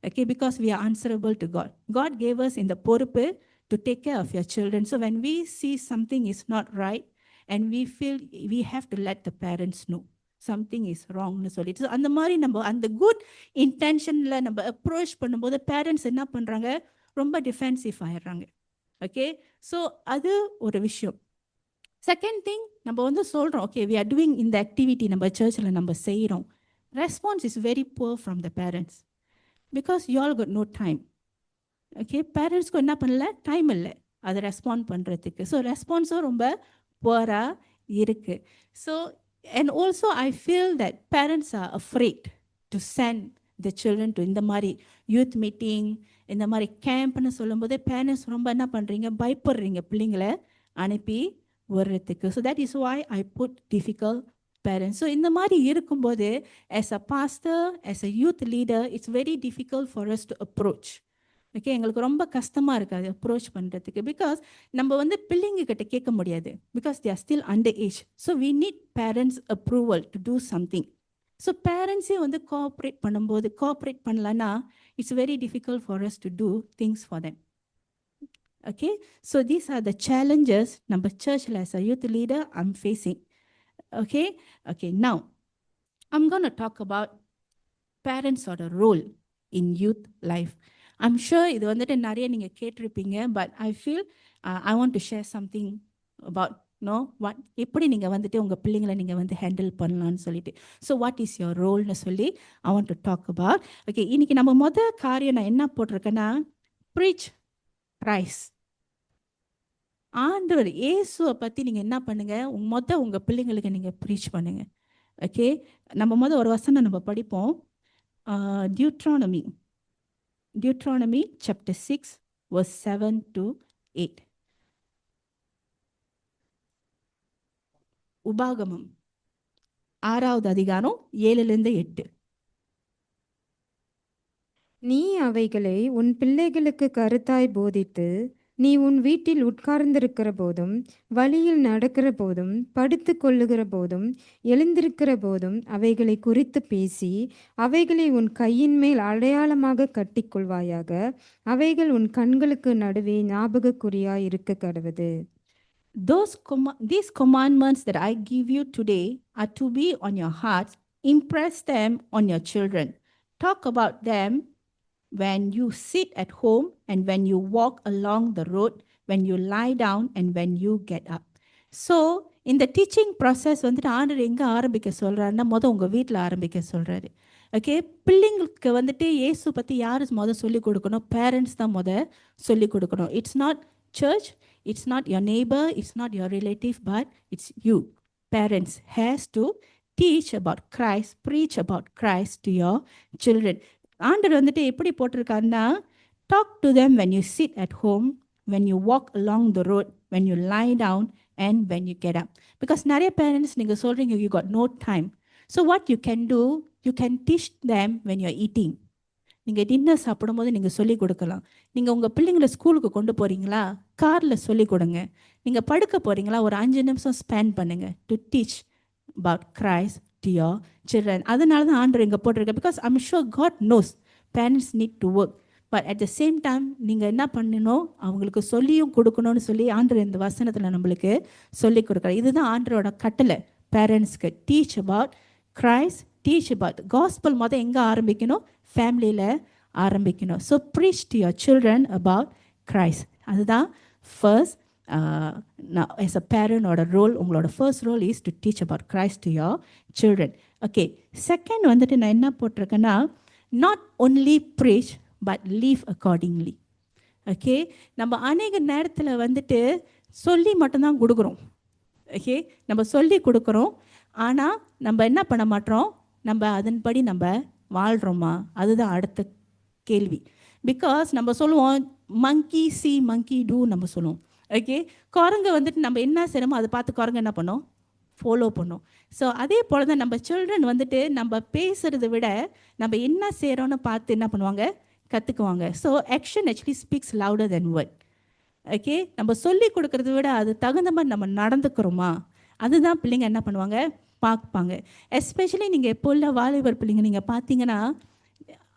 Okay, because we are answerable to God. God gave us in the பொறுப்பு to take care of your children. So when we see something is not right and we feel we have to let the parents know something is wrong னு சொல்லிட்டு, அந்த மாதிரி நம்ம அந்த good இன்டென்ஷனில் நம்ம approach பண்ணும்போது parents என்ன பண்ணுறாங்க, ரொம்ப டிஃபென்சிவ் ஆயிடுறாங்க. ஓகே, ஸோ அது ஒரு விஷயம். செகண்ட் திங், நம்ம வந்து சொல்கிறோம் ஓகே வி ஆர் டூயிங் இந்த ஆக்டிவிட்டி நம்ம சர்ச்சில் நம்ம செய்கிறோம். Response is very poor from the parents because you all got no time. Okay, பேரண்ட்ஸ்க்கு என்ன பண்ணல, டைம் இல்லை அதை ரெஸ்பாண்ட் பண்ணுறதுக்கு. ஸோ ரெஸ்பான்ஸும் ரொம்ப புவராக இருக்குது. So and also I feel that parents are afraid to send the children to இந்த மாதிரி யூத் மீட்டிங், இந்த மாதிரி கேம்ப்னு சொல்லும்போது பேரண்ட்ஸ் ரொம்ப என்ன பண்ணுறீங்க, பயப்படுறீங்க பிள்ளைங்களை அனுப்பி வர்றதுக்கு. So that is why I put difficult parents. So இந்த மாதிரி இருக்கும்போது as a pastor, as a youth leader, it's very difficult for us to approach. Okay, எங்களுக்கு ரொம்ப கஷ்டமாக இருக்காது அப்ரோச் பண்ணுறதுக்கு. பிகாஸ் நம்ம வந்து பிள்ளைங்க கிட்ட கேட்க முடியாது, because they are still under age. So we need parents approval to do something. So பேரண்ட்ஸே வந்து கோஆப்ரேட் பண்ணலன்னா it's very difficult for us to do things for them. Okay, so these are the challenges number church as a youth leader I'm facing. Okay, now I'm going to talk about parents or the role in youth life. I'm sure இது வந்துட்டு நிறைய நீங்கள் கேட்டிருப்பீங்க, but I feel I want to share something about what எப்படி நீங்கள் வந்துட்டு உங்கள் பிள்ளைங்களை நீங்கள் வந்து ஹேண்டில் பண்ணலான்னு சொல்லிட்டு. ஸோ வாட் இஸ் யோர் ரோல்னு சொல்லி I want to talk about. Okay, இன்னைக்கு நம்ம முதல் காரியம் நான் என்ன போட்டிருக்கேன்னா, preach Christ. ஆண்டவர் இயேசுவை பற்றி நீங்கள் என்ன பண்ணுங்கள், உங்கள் பிள்ளைங்களுக்கு நீங்கள் ப்ரீச் பண்ணுங்கள். ஓகே, நம்ம ஒரு வசனம் நம்ம படிப்போம். Deuteronomy chapter 6 verse 7 to 8. உபாகமம் 6வது அதிகாரம் 7லிருந்து 8. நீ அவைகளை உன் பிள்ளைகளுக்கு கருத்தாய் போதித்து, நீ உன் வீட்டில் உட்கார்ந்திருக்கிற போதும், வழியில் நடக்கிற போதும், படுத்து கொள்ளுகிற போதும், எழுந்திருக்கிற போதும் அவைகளை குறித்து பேசி, அவைகளை உன் கையின் மேல் அடையாளமாக கட்டிக்கொள்வாயாக. அவைகள் உன் கண்களுக்கு நடுவே ஞாபகக்குறியாய் இருக்க கடவது. These commandments that I give you today are to be on your hearts. Impress them on your children. Talk about them when you sit at home and when you walk along the road, when you lie down and when you get up. So இந்த teaching process வந்துட்டு ஆண்டவர் எங்கே ஆரம்பிக்க சொல்கிறாருன்னா, உங்கள் வீட்டில் ஆரம்பிக்க சொல்கிறாரு. ஓகே, பிள்ளைங்களுக்கு வந்துட்டு இயேசு பற்றி யார் சொல்லிக் கொடுக்கணும், பேரண்ட்ஸ் தான் சொல்லிக் கொடுக்கணும். It's not church, it's not your neighbor, it's not your relative, but it's you. Parents has to teach about Christ, preach about Christ to your children. ஆண்டவர் வந்துட்டு எப்படி போட்டிருக்காருன்னா, talk to them when you sit at home, when you walk along the road, when you lie down and when you get up. Because நிறைய parents நீங்க சொல்றீங்க you got no time. So what you can do, you can teach them when you're eating. நீங்கள் dinner சாப்பிடும்போது நீங்கள் சொல்லிக் கொடுக்கலாம். நீங்கள் உங்கள் பிள்ளைங்களை ஸ்கூலுக்கு கொண்டு போகிறீங்களா, காரில் சொல்லிக் கொடுங்க. நீங்கள் படுக்க போகிறீங்களா, ஒரு 5 நிமிஷம் ஸ்பெண்ட் பண்ணுங்கள் to teach about Christ to your children. அதனால தான் ஆண்டவர் இங்கே போட்டிருக்க. Because I'm sure God knows parents need to work, but at the same time நீங்கள் என்ன பண்ணணும், அவங்களுக்கு சொல்லியும் கொடுக்கணும்னு சொல்லி ஆண்டவர் இந்த வசனத்தில் நம்மளுக்கு சொல்லிக் கொடுக்குறாரு. இதுதான் ஆண்டவரோட கட்டளை பேரண்ட்ஸ்க்கு. Teach about Christ, teach about gospel. மொதல் எங்கே ஆரம்பிக்கணும், ஃபேமிலியில் ஆரம்பிக்கணும். So preach to your children about Christ. அதுதான் first as a parent or a role. உங்களோட first role is to teach about Christ to your children. Okay, second வந்துட்டு நான் என்ன போட்டிருக்கேன்னா, not only preach but live accordingly. Okay, நம்ம அநேக நேரத்தில் வந்துட்டு சொல்லி மட்டும்தான் கொடுக்குறோம். ஓகே, நம்ம சொல்லி கொடுக்குறோம், ஆனால் நம்ம என்ன பண்ண மாட்டோம், நம்ம அதன்படி நம்ம வாழ்கிறோமா, அதுதான் அடுத்த கேள்வி. பிகாஸ் நம்ம சொல்லுவோம் மங்கி சி மங்கி டூ நம்ம சொல்லுவோம். ஓகே, குரங்கு வந்துட்டு நம்ம என்ன செய்யணுமோ அதை பார்த்து குரங்கு என்ன பண்ணோம், ஃபாலோ பண்ணோம். ஸோ அதே போல் தான் நம்ம சில்ட்ரன் வந்துட்டு நம்ம பேசுகிறத விட நம்ம என்ன செய்கிறோன்னு பார்த்து என்ன பண்ணுவாங்க, கற்றுக்குவாங்க. So action actually speaks louder தென் வேர்ட். ஓகே, நம்ம சொல்லி கொடுக்கறத விட அது தகுந்த மாதிரி நம்ம நடந்துக்கிறோமா, அதுதான் பிள்ளைங்க என்ன பண்ணுவாங்க, பார்ப்பாங்க. எஸ்பெஷலி நீங்கள் எப்போ உள்ள வாலிபர் பிள்ளைங்க நீங்கள் பார்த்தீங்கன்னா,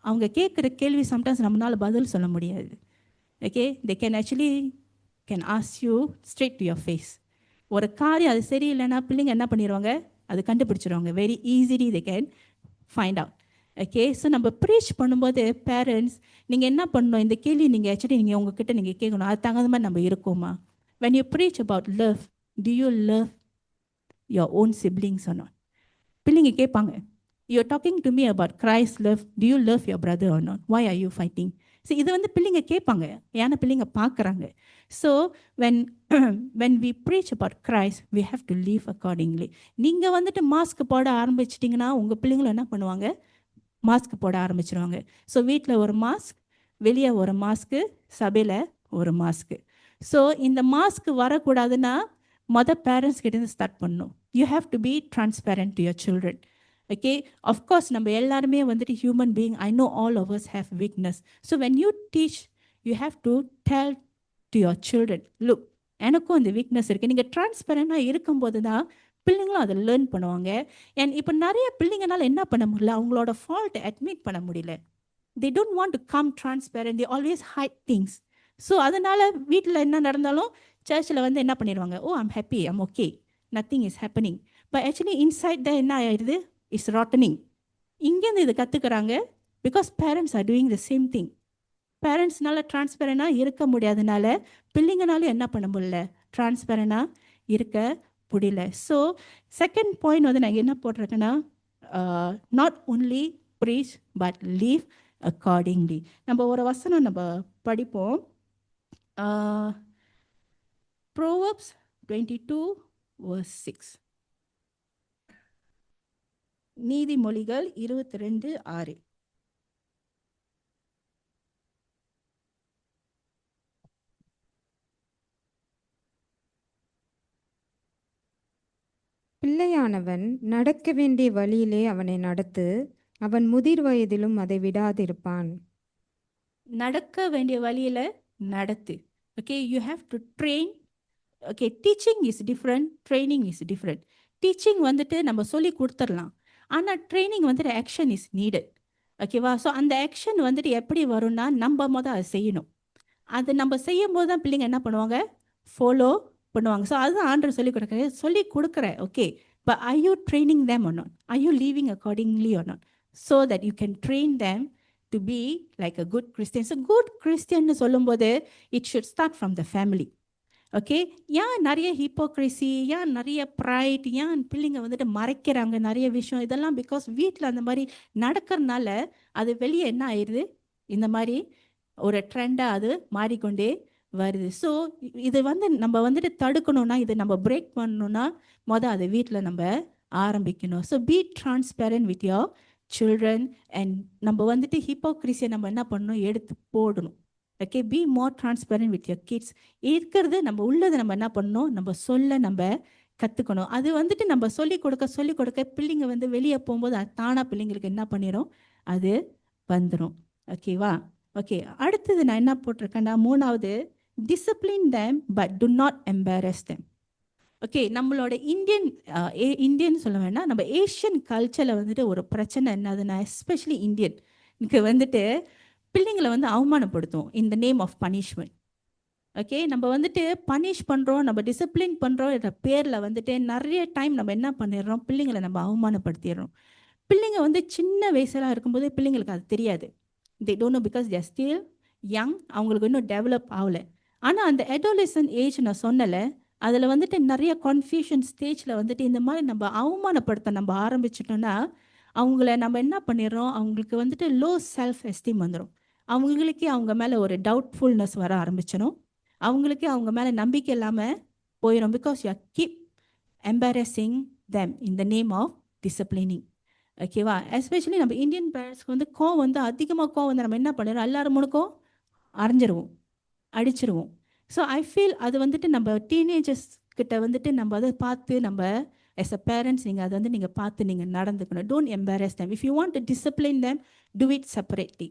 அவங்க கேட்குற கேள்வி சம்டைம்ஸ் நம்மளால் பதில் சொல்ல முடியாது. Okay, they can actually can ask you straight to your face. ஒரு காரியம் அது சரியில்லைன்னா பிள்ளைங்க என்ன பண்ணிடுவாங்க, அது கண்டுபிடிச்சிடுவாங்க. Very easily they can find out. Okay, so நம்ம ப்ரீச் பண்ணும்போது பேரண்ட்ஸ் நீங்கள் என்ன பண்ணணும், இந்த கேள்வி நீங்கள் ஆக்சுவலி நீங்கள் உங்ககிட்ட நீங்கள் கேட்கணும், அது தகுந்த மாதிரி நம்ம இருக்கோமா. when you preach about love, do you love your own siblings or not? பிள்ளைங்க கேட்பாங்க, you're talking to me about Christ's love, do you love your brother or not? Why are you fighting? See, இது வந்து பிள்ளைங்க கேட்பாங்க, ஏன்னா பிள்ளைங்க பார்க்குறாங்க. So when we preach about Christ, we have to live accordingly. நீங்கள் வந்துட்டு மாஸ்க் போட ஆரம்பிச்சிட்டிங்கன்னா உங்கள் பிள்ளைங்களும் என்ன பண்ணுவாங்க, மாஸ்க் போட ஆரம்பிச்சிருவாங்க. ஸோ வீட்டில் ஒரு மாஸ்க், வெளியே ஒரு மாஸ்க்கு, சபையில் ஒரு மாஸ்க்கு. ஸோ இந்த மாஸ்க் வரக்கூடாதுன்னா பேரண்ட்ஸ் கிட்டேருந்து ஸ்டார்ட் பண்ணணும். You have to be transparent to your children. Okay, of course நம்ம எல்லாருமே வந்துட்டு human being. I know all of us have weakness. So when you teach, you have to tell to your children, look, எனக்கும் அந்த weakness இருக்குது. நீங்கள் டிரான்ஸ்பேரண்டாக இருக்கும்போது தான் பிள்ளைங்களும் அதை லேர்ன் பண்ணுவாங்க. அண்ட் இப்போ நிறைய பிள்ளைங்கனால என்ன பண்ண முடியல, அவங்களோட ஃபால்ட்டை அட்மிட் பண்ண முடியல. they don't want to come transparent, they always hide things. So அதனால் வீட்டில் என்ன நடந்தாலும் சர்ச்சில் வந்து என்ன பண்ணிடுவாங்க, oh I'm happy, I'm okay, nothing is happening. But actually inside தான் என்ன ஆயிடுது, இட்ஸ் ராட்டனிங். இங்கேருந்து இது கற்றுக்குறாங்க because parents are doing the same thing. பேரண்ட்ஸ்னால டிரான்ஸ்பேரண்டாக இருக்க முடியாதனால பிள்ளைங்கனாலும் என்ன பண்ண முடியல, டிரான்ஸ்பேரண்டாக இருக்க முடியல. ஸோ செகண்ட் பாயிண்ட் வந்து நான் என்ன போட்டிருக்கேன்னா, not only preach but live accordingly. நம்ம ஒரு வசனம் நம்ம படிப்போம். Proverbs 22:6. நீதிமொழிகள் 22:6. பிள்ளையானவன் நடக்க வேண்டிய வழியிலே அவனை நடத்து, அவன் முதிர் வயதிலும் அதை விடாதிருப்பான். நடக்க வேண்டிய வழியில் நடத்து. Okay, you have to train. Okay, teaching is different, training is different. Teaching வந்துட்டு நம்ம சொல்லி கொடுத்துடலாம், ஆனால் ட்ரைனிங் வந்துட்டு ஆக்ஷன் இஸ் நீடட். ஓகேவா? ஸோ அந்த ஆக்ஷன் வந்துட்டு எப்படி வரும்னா, நம்ம மொதல் அதை செய்யணும். அது நம்ம செய்யும் போது தான் பிள்ளைங்க என்ன பண்ணுவாங்க, ஃபாலோ பண்ணுவாங்க. ஸோ அதுதான் ஆண்டவர் சொல்லி கொடுக்குறேன். Okay, but are you training them or not? Are you living accordingly or not? So that you can train them to be like a good Christian. So good Christian சொல்லும்போது it should start from the family. Okay, ஏன் நிறைய hypocrisy, ஏன் நிறைய fried, ஏன் பிள்ளைங்க வந்துட்டு மறைக்கிறாங்க நிறைய விஷயம், இதெல்லாம் பிகாஸ் வீட்டில் அந்த மாதிரி நடக்கிறதுனால அது வெளியே என்ன ஆயிடுது, இந்த மாதிரி ஒரு ட்ரெண்டாக அது மாறிக்கொண்டே வருது. ஸோ இது வந்து நம்ம வந்துட்டு தடுக்கணும்னா, இதை நம்ம பிரேக் பண்ணணும்னா அதை வீட்டில் நம்ம ஆரம்பிக்கணும். So be transparent with your children. And நம்ம வந்துட்டு ஹிப்போக்ரிசியை நம்ம என்ன பண்ணணும், எடுத்து போடணும். Okay, be more transparent with your kids. இருக்கிறது நம்ம உள்ளதை நம்ம என்ன பண்ணணும், நம்ம சொல்ல நம்ம கற்றுக்கணும். அது வந்துட்டு நம்ம சொல்லிக் கொடுக்க பிள்ளைங்க வந்து வெளியே போகும்போது அது தானாக பிள்ளைங்களுக்கு என்ன பண்ணிடும், அது வந்துடும். ஓகேவா? ஓகே, அடுத்தது நான் என்ன போட்டிருக்கேன்னா, 3வது, discipline them but do not embarrass them. Okay, நம்மளோட இந்தியன் சொல்ல வேண்டாம், நம்ம ஏஷியன் கல்ச்சரில் வந்துட்டு ஒரு பிரச்சனை என்னதுன்னா, எஸ்பெஷலி இந்தியனுக்கு வந்துட்டு பிள்ளைங்களை வந்து அவமானப்படுத்தும் in the name of punishment. Okay, நம்ம வந்துட்டு பனிஷ் பண்ணுறோம், நம்ம டிசிப்ளின் பண்ணுறோம் என்ற பேரில் வந்துட்டு நிறைய டைம் நம்ம என்ன பண்ணிடுறோம், பிள்ளைங்களை நம்ம அவமானப்படுத்திடுறோம். பிள்ளைங்க வந்து சின்ன வயசுலாம் இருக்கும்போது பிள்ளைங்களுக்கு அது தெரியாது. they don't know because they are still young, அவங்களுக்கு இன்னும் டெவலப் ஆகலை. ஆனால் அந்த adolescent ஏஜ் நான் சொன்னல, அதில் வந்துட்டு நிறைய கன்ஃபியூஷன் ஸ்டேஜில் வந்துட்டு இந்த மாதிரி நம்ம அவமானப்படுத்த நம்ம ஆரம்பிச்சிட்டோன்னா, அவங்கள நம்ம என்ன பண்ணிடுறோம், அவங்களுக்கு வந்துட்டு லோ செல்ஃப் எஸ்டீம் வந்துடும். அவங்களுக்கே அவங்க மேலே ஒரு டவுட்ஃபுல்னஸ் வர ஆரம்பிச்சிடும். அவங்களுக்கே அவங்க மேலே நம்பிக்கை இல்லாமல் போயிடும். Because you keep embarrassing them in the name of disciplining. ஓகேவா? எஸ்பெஷலி நம்ம இந்தியன் பேரண்ட்ஸ்க்கு வந்து கோவம் வந்து அதிகமாக கோவம் வந்து நம்ம என்ன பண்ணிடுறோம், எல்லாரும் முழுக்கும் அரைஞ்சிருவோம், அடிச்சிருவோம். ஸோ ஐ ஃபீல் அது வந்துட்டு நம்ம டீனேஜர்ஸ் கிட்ட வந்துட்டு நம்ம அதை பார்த்து நம்ம எஸ் அ பேரண்ட்ஸ் நீங்கள் அதை வந்து நீங்கள் பார்த்து நீங்கள் நடந்துக்கணும். Don't embarrass them. If you want to discipline them, do it separately.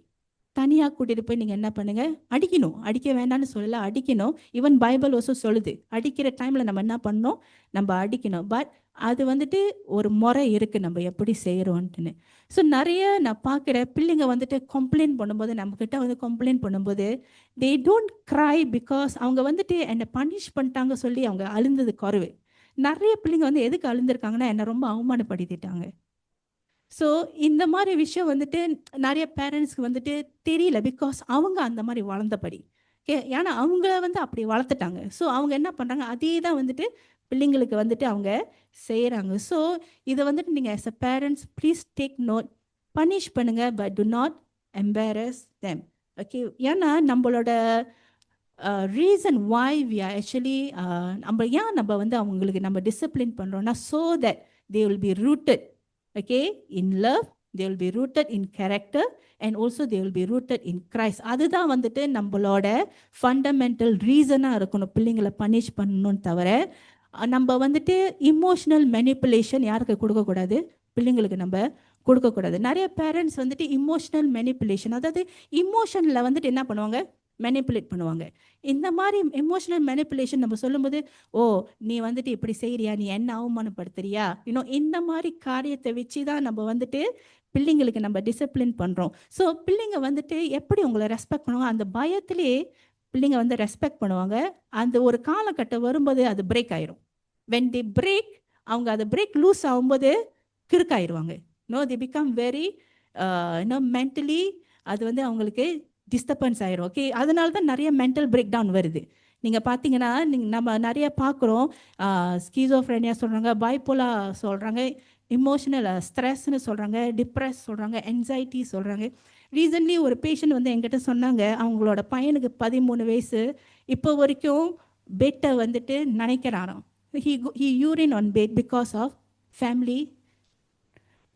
தனியாக கூட்டிகிட்டு போய் நீங்கள் என்ன பண்ணுங்கள், அடிக்கணும். அடிக்க வேண்டாம்னு சொல்லலை, அடிக்கணும். ஈவன் பைபிள் ஓசோ சொல்லுது, அடிக்கிற டைமில் நம்ம என்ன பண்ணணும், நம்ம அடிக்கணும். பட் அது வந்துட்டு ஒரு முறை இருக்குது நம்ம எப்படி செய்கிறோன்ட்டுன்னு. ஸோ நிறைய நான் பார்க்குற பிள்ளைங்க வந்துட்டு கம்ப்ளைண்ட் பண்ணும்போது, நம்மக்கிட்ட வந்து கம்ப்ளைண்ட் பண்ணும்போது, தே டோன்ட் க்ரை பிகாஸ் அவங்க வந்துட்டு என்னை பனிஷ் பண்ணிட்டாங்க சொல்லி அவங்க அழுந்தது குறைவு. நிறைய பிள்ளைங்க வந்து எதுக்கு அழுந்திருக்காங்கன்னா, என்னை ரொம்ப அவமானப்படுத்திட்டாங்க. ஸோ இந்த மாதிரி விஷயம் வந்துட்டு நிறைய பேரண்ட்ஸ்க்கு வந்துட்டு தெரியல, பிகாஸ் அவங்க அந்த மாதிரி வளர்ந்தபடி. ஏன்னா அவங்கள வந்து அப்படி வளர்த்துட்டாங்க. ஸோ அவங்க என்ன பண்ணுறாங்க, அதே தான் வந்துட்டு பிள்ளைங்களுக்கு வந்துட்டு அவங்க செய்கிறாங்க. ஸோ இதை வந்துட்டு நீங்கள் as a parents please take note. Punish பண்ணுங்கள் but do not embarrass them. Okay, ஏன்னா நம்மளோட reason why we are actually நம்ம வந்து அவங்களுக்கு நம்ம டிசிப்ளின் பண்ணுறோன்னா, so that they will be rooted, okay, in love, they will be rooted in character, and also they will be rooted in Christ. அதுதான் வந்துட்டு நம்மளோட ஃபண்டமெண்டல் ரீசனாக இருக்கணும் பிள்ளைங்களை பனிஷ் பண்ணணும்னு தவிர, நம்ம வந்துட்டு இமோஷனல் மேனிப்புலேஷன் யாருக்கு கொடுக்கக்கூடாது, பிள்ளைங்களுக்கு நம்ம கொடுக்கக்கூடாது. நிறைய பேரண்ட்ஸ் வந்துட்டு இமோஷனல் மேனிப்புலேஷன், அதாவது இமோஷனில் வந்துட்டு என்ன பண்ணுவாங்க, மேனிப்புலேட் பண்ணுவாங்க. இந்த மாதிரி எமோஷனல் மேனிப்புலேஷன் நம்ம சொல்லும்போது, ஓ நீ வந்துட்டு இப்படி செய்கிறியா, நீ என்ன அவமானப்படுத்துறியா, இன்னும் இந்த மாதிரி காரியத்தை வச்சு தான் நம்ம வந்துட்டு பிள்ளைங்களுக்கு நம்ம டிசிப்ளின் பண்ணுறோம். ஸோ பிள்ளைங்க வந்துட்டு எப்படி உங்களை ரெஸ்பெக்ட் பண்ணுவாங்க, அந்த பயத்திலே பிள்ளைங்க வந்து ரெஸ்பெக்ட் பண்ணுவாங்க. அந்த ஒரு காலகட்டம் வரும்போது அது பிரேக் ஆயிரும். வென் தி பிரேக், அவங்க அதை பிரேக் லூஸ் ஆகும்போது கிறுக்காயிருவாங்க. they become very mentally, அது வந்து அவங்களுக்கு டிஸ்டர்பன்ஸ் ஆயிரும். ஓகே, அதனால தான் நிறைய மென்டல் பிரேக் டவுன் வருது. நீங்கள் பார்த்தீங்கன்னா நம்ம நிறைய பார்க்குறோம், ஸ்கீசோஃப்ரெனியா சொல்கிறாங்க, பைப்போலா சொல்கிறாங்க, இமோஷனல் ஸ்ட்ரெஸ்ன்னு சொல்கிறாங்க, டிப்ரெஸ் சொல்கிறாங்க, என்சைட்டி சொல்கிறாங்க. ரீசன்ட்லி ஒரு பேஷண்ட் வந்து என்கிட்ட சொன்னாங்க, அவங்களோட பையனுக்கு 13 வயசு, இப்போ வரைக்கும் பெட்டை வந்துட்டு நினைக்கிறாராம். he urine on bed because of family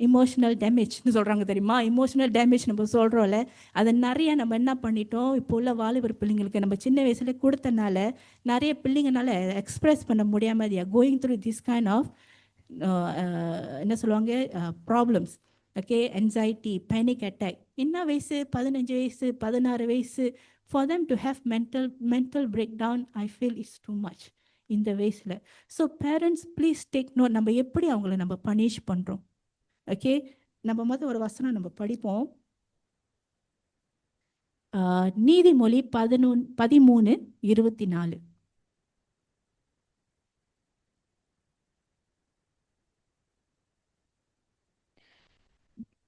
emotional டேமேஜ்னு சொல்கிறாங்க தெரியுமா. இமோஷனல் டேமேஜ் நம்ம சொல்கிறோம்ல, அதை நிறைய நம்ம என்ன பண்ணிட்டோம், இப்போ உள்ள வாலிபர் பிள்ளைங்களுக்கு நம்ம சின்ன வயசுல கொடுத்தனால நிறைய பிள்ளைங்கனால எக்ஸ்பிரஸ் பண்ண முடியாமல் they are going through this kind of என்ன சொல்லுவாங்க, problems. Okay, anxiety, panic attack. என்ன வயசு, 15 வயசு, 16 வயசு, for them to have mental breakdown, I feel it's too much இந்த வயசில். So parents please take note, நம்ம எப்படி அவங்கள நம்ம பனிஷ் பண்ணுறோம். ஓகே, நம்ம முதல் ஒரு வசனம் நம்ம படிப்போம். நீதிமொழி 13:24.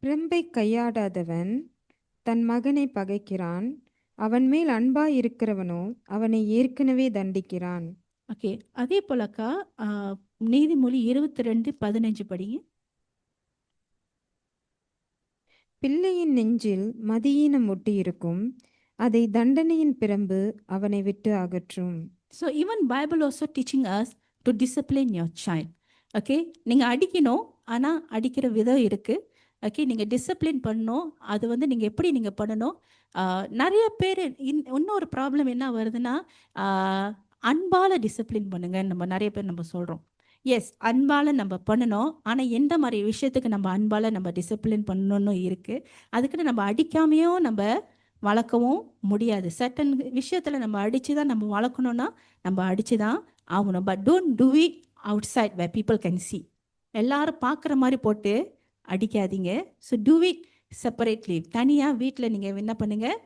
பிரம்பை கையாடாதவன் தன் மகனை பகைக்கிறான், அவன் மேல் அன்பாய் இருக்கிறவனோ அவனை ஏற்கனவே தண்டிக்கிறான். ஓகே, அதே போலக்கா நீதிமொழி 22:15 படிங்க. பிள்ளையின் நெஞ்சில் மதியீனம் ஒட்டியிருக்கும், அதை தண்டனையின் பிரம்பு அவனை விட்டு அகற்றும். So even Bible also teaching us to discipline your child. Okay, நீங்கள் அடிக்கணும், ஆனால் அடிக்கிற விதம் இருக்குது. ஓகே, நீங்கள் டிசிப்ளின் பண்ணணும். அது வந்து நீங்கள் எப்படி நீங்கள் பண்ணணும். நிறைய பேர் இன்னொரு ப்ராப்ளம் என்ன வருதுன்னா, அன்பால் டிசிப்ளின் பண்ணுங்கன்னு நம்ம நிறைய பேர் நம்ம சொல்கிறோம். எஸ், அன்பால் நம்ம பண்ணணும். ஆனால் எந்த மாதிரி விஷயத்துக்கு நம்ம அன்பால் நம்ம டிசிப்ளின் பண்ணணும்னு இருக்குது. அதுக்குன்னு நம்ம அடிக்காமையும் நம்ம வளர்க்கவும் முடியாது. சர்டன் விஷயத்தில் நம்ம அடித்து தான் நம்ம வளர்க்கணுன்னா நம்ம அடித்து தான் ஆகணும். But don't do it outside where people can see. எல்லாரும் பார்க்குற மாதிரி போட்டு அடிக்காதீங்க. So do it separately. தனியாக வீட்டில் நீங்கள் என்ன பண்ணுங்கள்,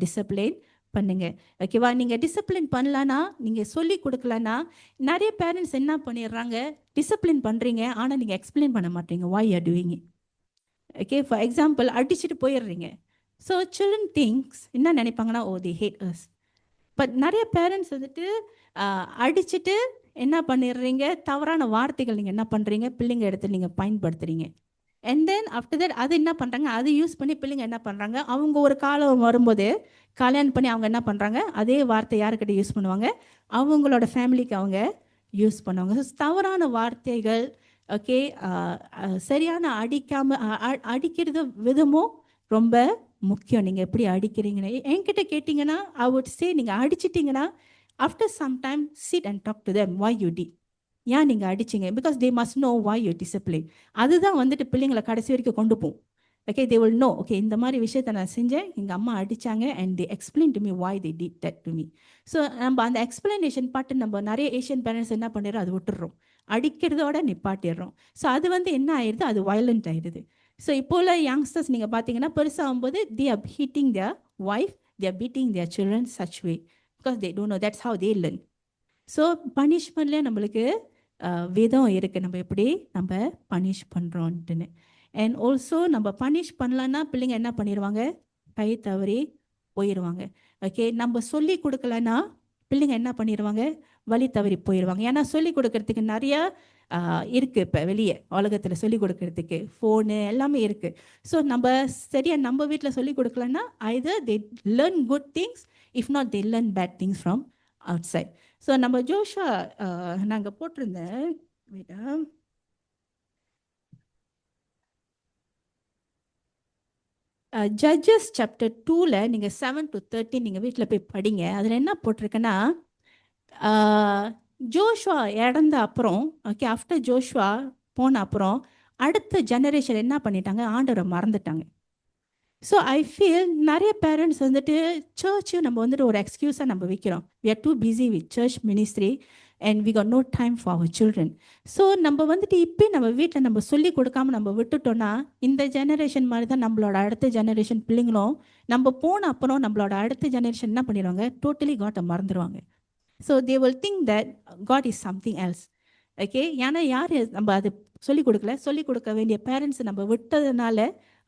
டிசிப்ளின் பண்ணுங்க. ஓகேவா? நீங்கள் டிசிப்ளின் பண்ணலன்னா, நீங்கள் சொல்லி கொடுக்கலன்னா, நிறைய பேரண்ட்ஸ் என்ன பண்ணிடுறாங்க, டிசிப்ளின் பண்ணுறீங்க, ஆனால் நீங்கள் எக்ஸ்பிளைன் பண்ண மாட்டீங்க why you are doing it. Okay, for example அடிச்சுட்டு போயிடுறீங்க. ஸோ சில்ட்ரன் திங்ஸ் என்ன நினைப்பாங்கன்னா, ஓ they hate us. பட் நிறைய பேரண்ட்ஸ் வந்துட்டு அடிச்சுட்டு என்ன பண்ணிடுறீங்க, தவறான வார்த்தைகள் நீங்கள் என்ன பண்ணுறீங்க, பிள்ளைங்க இடத்துல நீங்கள் பயன்படுத்துகிறீங்க. அண்ட் தென் ஆஃப்டர் தட் அது என்ன பண்ணுறாங்க, அதை யூஸ் பண்ணி பிள்ளைங்க என்ன பண்ணுறாங்க, அவங்க ஒரு காலம் வரும்போது கல்யாணம் பண்ணி அவங்க என்ன பண்ணுறாங்க, அதே வார்த்தை யாருக்கிட்ட யூஸ் பண்ணுவாங்க, அவங்களோட ஃபேமிலிக்கு அவங்க யூஸ் பண்ணுவாங்க. ஸோ தவறான வார்த்தைகள், ஓகே, சரியான அடிக்கிறது விதமும் ரொம்ப முக்கியம். நீங்கள் எப்படி அடிக்கிறீங்கன்னு என்கிட்ட கேட்டிங்கன்னா, ஐ வுட் சே நீங்கள் அடிச்சிட்டிங்கன்னா after some time sit and talk to them why you did. ஏன் நீங்கள் அடிச்சிங்க, because they must know why you discipline. அதுதான் வந்துட்டு பிள்ளைங்களை கடைசி வரைக்கும் கொண்டு போகும். Okay, they will know, okay இந்த மாதிரி விஷயத்தை நான் செஞ்சேன், எங்கள் அம்மா அடித்தாங்க and they explain to me why they did that to me. So நம்ம அந்த எக்ஸ்பிளனேஷன் பாட்டு நம்ம நிறைய ஏஷியன் பேரண்ட்ஸ் என்ன பண்ணிடுறோம், அது விட்டுடுறோம், அடிக்கிறதோட நிப்பாட்டிடுறோம். ஸோ அது வந்து என்ன ஆயிடுது, அது வயலண்ட் ஆயிடுது. ஸோ இப்போ உள்ள யங்ஸ்டர்ஸ் நீங்கள் பார்த்தீங்கன்னா பெருசாகும்போது they are hitting their wife, they are beating their children such way because they don't know, that's how they learn. So பனிஷ்மெண்ட்லேயே நம்மளுக்கு விதம் இருக்குது, நம்ம எப்படி நம்ம பனிஷ் பண்ணுறோன்ட்டுன்னு. அண்ட் ஆல்சோ நம்ம பனிஷ் பண்ணலன்னா பிள்ளைங்க என்ன பண்ணிடுவாங்க, கை தவறி போயிடுவாங்க. ஓகே, நம்ம சொல்லி கொடுக்கலன்னா பிள்ளைங்க என்ன பண்ணிடுவாங்க, வழி தவறி போயிடுவாங்க. ஏன்னா சொல்லி கொடுக்கறதுக்கு நிறையா இருக்குது, இப்போ வெளியே உலகத்தில் சொல்லி கொடுக்கறதுக்கு ஃபோனு எல்லாமே இருக்குது. ஸோ நம்ம சரியாக நம்ம வீட்டில் சொல்லி கொடுக்கலன்னா either they learn good things, if not they learn bad things from outside. So நம்ம ஜோஷா நாங்கள் போட்டிருந்தேன் மேடம், ஜட்ஜஸ் சாப்டர் 2ல் நீங்கள் 7 to 13 நீங்கள் வீட்டில் போய் படிங்க. அதில் என்ன போட்டிருக்குன்னா, ஜோஷுவா இறந்த அப்புறம், ஓகே, ஆஃப்டர் ஜோஷுவா போன அப்புறம் அடுத்த ஜெனரேஷன் என்ன பண்ணிட்டாங்க, ஆண்டவரை மறந்துட்டாங்க. ஸோ ஐ ஃபீல் நிறைய பேரண்ட்ஸ் வந்துட்டு சர்ச்சையும் நம்ம வந்துட்டு ஒரு எக்ஸ்கியூஸாக நம்ம வைக்கிறோம். we are too busy with church ministry and we got no time for our children. So நம்ம வந்துட்டு இப்போ நம்ம வீட்டில் நம்ம சொல்லி கொடுக்காம நம்ம விட்டுட்டோன்னா இந்த ஜெனரேஷன் மாதிரி தான் நம்மளோட அடுத்த ஜெனரேஷன் பிள்ளைங்களும் நம்ம போன அப்புறம் நம்மளோட அடுத்த ஜெனரேஷன் என்ன பண்ணிடுவாங்க, டோட்டலி காட்டை மறந்துடுவாங்க. So they will think that God is something else. Okay, ஏன்னா யார் நம்ம அது சொல்லிக் கொடுக்கல, சொல்லிக் கொடுக்க வேண்டிய பேரண்ட்ஸ் நம்ம விட்டதுனால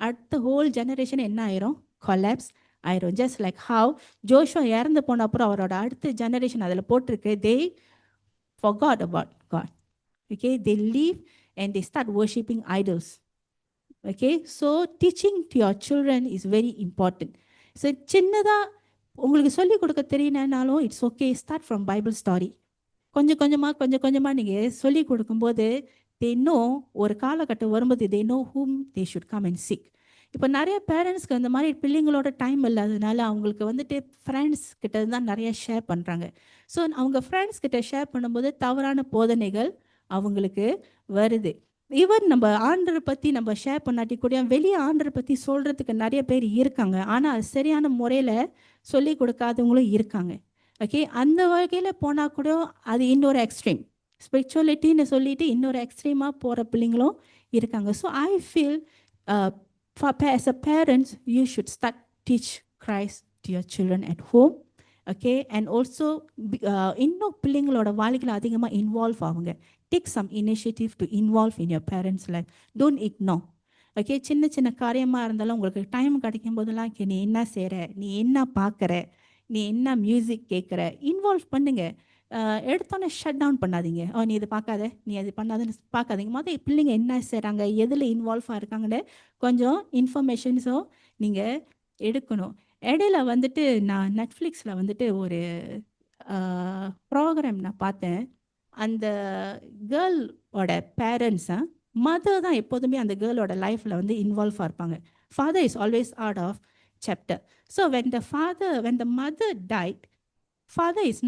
அடுத்த ஹோல் ஜெனரேஷன் என்ன ஆயிரும், கொலாப்ஸ் ஆயிரும். ஜஸ்ட் லைக் ஹவ் ஜோஷுவா இறந்து போன அப்புறம் அவரோட அடுத்த ஜெனரேஷன் அதில் போட்டிருக்கு, தே forgot about God. Okay, they leave and they start worshipping idols. Okay, so teaching to your children is very important. So சின்னதாக உங்களுக்கு சொல்லிக் கொடுக்க தெரியலனாலும் it's okay, start from Bible story. கொஞ்சம் கொஞ்சமாக நீங்கள் சொல்லிக் கொடுக்கும்போது they know ஒரு காலகட்டம் வரும்போது they know whom they should come and seek. இப்போ நிறைய பேரண்ட்ஸ்க்கு அந்த மாதிரி பிள்ளைங்களோட டைம் இல்லாததுனால அவங்களுக்கு வந்துட்டு ஃப்ரெண்ட்ஸ் கிட்ட தான் நிறைய ஷேர் பண்ணுறாங்க. ஸோ அவங்க ஃப்ரெண்ட்ஸ் கிட்ட ஷேர் பண்ணும்போது தவறான போதனைகள் அவங்களுக்கு வருது. ஈவன் நம்ம ஆண்டரை பற்றி நம்ம ஷேர் பண்ணாட்டி கூட வெளியே ஆண்டரை பற்றி சொல்கிறதுக்கு நிறைய பேர் இருக்காங்க, ஆனால் அது சரியான முறையில் சொல்லி கொடுக்காதவங்களும் இருக்காங்க. ஓகே, அந்த வகையில் போனால் கூட அது இன்னொரு எக்ஸ்ட்ரீம் ஸ்பிரிச்சுவலிட்டின்னு சொல்லிட்டு இன்னொரு எக்ஸ்ட்ரீமாக போகிற பிள்ளைங்களும் இருக்காங்க. So I feel as a parents you should start teach Christ to your children at home. Okay, and also இன்னும் பிள்ளைங்களோட வாழ்க்கையில் அதிகமாக இன்வால்வ் ஆகுங்க. Take some initiative to involve in your parents life. Don't ignore. Okay, சின்ன சின்ன காரியமாக இருந்தாலும் உங்களுக்கு டைம் கிடைக்கும் போதெல்லாம் நீ என்ன செய்கிற, நீ என்ன பார்க்குற, நீ என்ன மியூசிக் கேட்குற, இன்வால்வ் பண்ணுங்க. எடுத்தோன்னே ஷட் டவுன் பண்ணாதீங்க, நீ இது பார்க்காத, நீ அது பண்ணாதன்னு பார்க்காதீங்க. மொதல் பிள்ளைங்க என்ன செய்கிறாங்க, எதில் இன்வால்வ் இருக்காங்கன்னு கொஞ்சம் இன்ஃபர்மேஷன்ஸும் நீங்கள் எடுக்கணும். இடையில வந்துட்டு நான் நெட்ஃப்ளிக்ஸில் வந்துட்டு ஒரு ப்ரோக்ராம் நான் பார்த்தேன். அந்த கேர்ளோட பேரண்ட்ஸை மதர் தான் எப்போதுமே அந்த கேர்ளோட லைஃப்பில் வந்து இன்வால்வாக இருப்பாங்க. Father is always out of chapter. So when the mother died, father is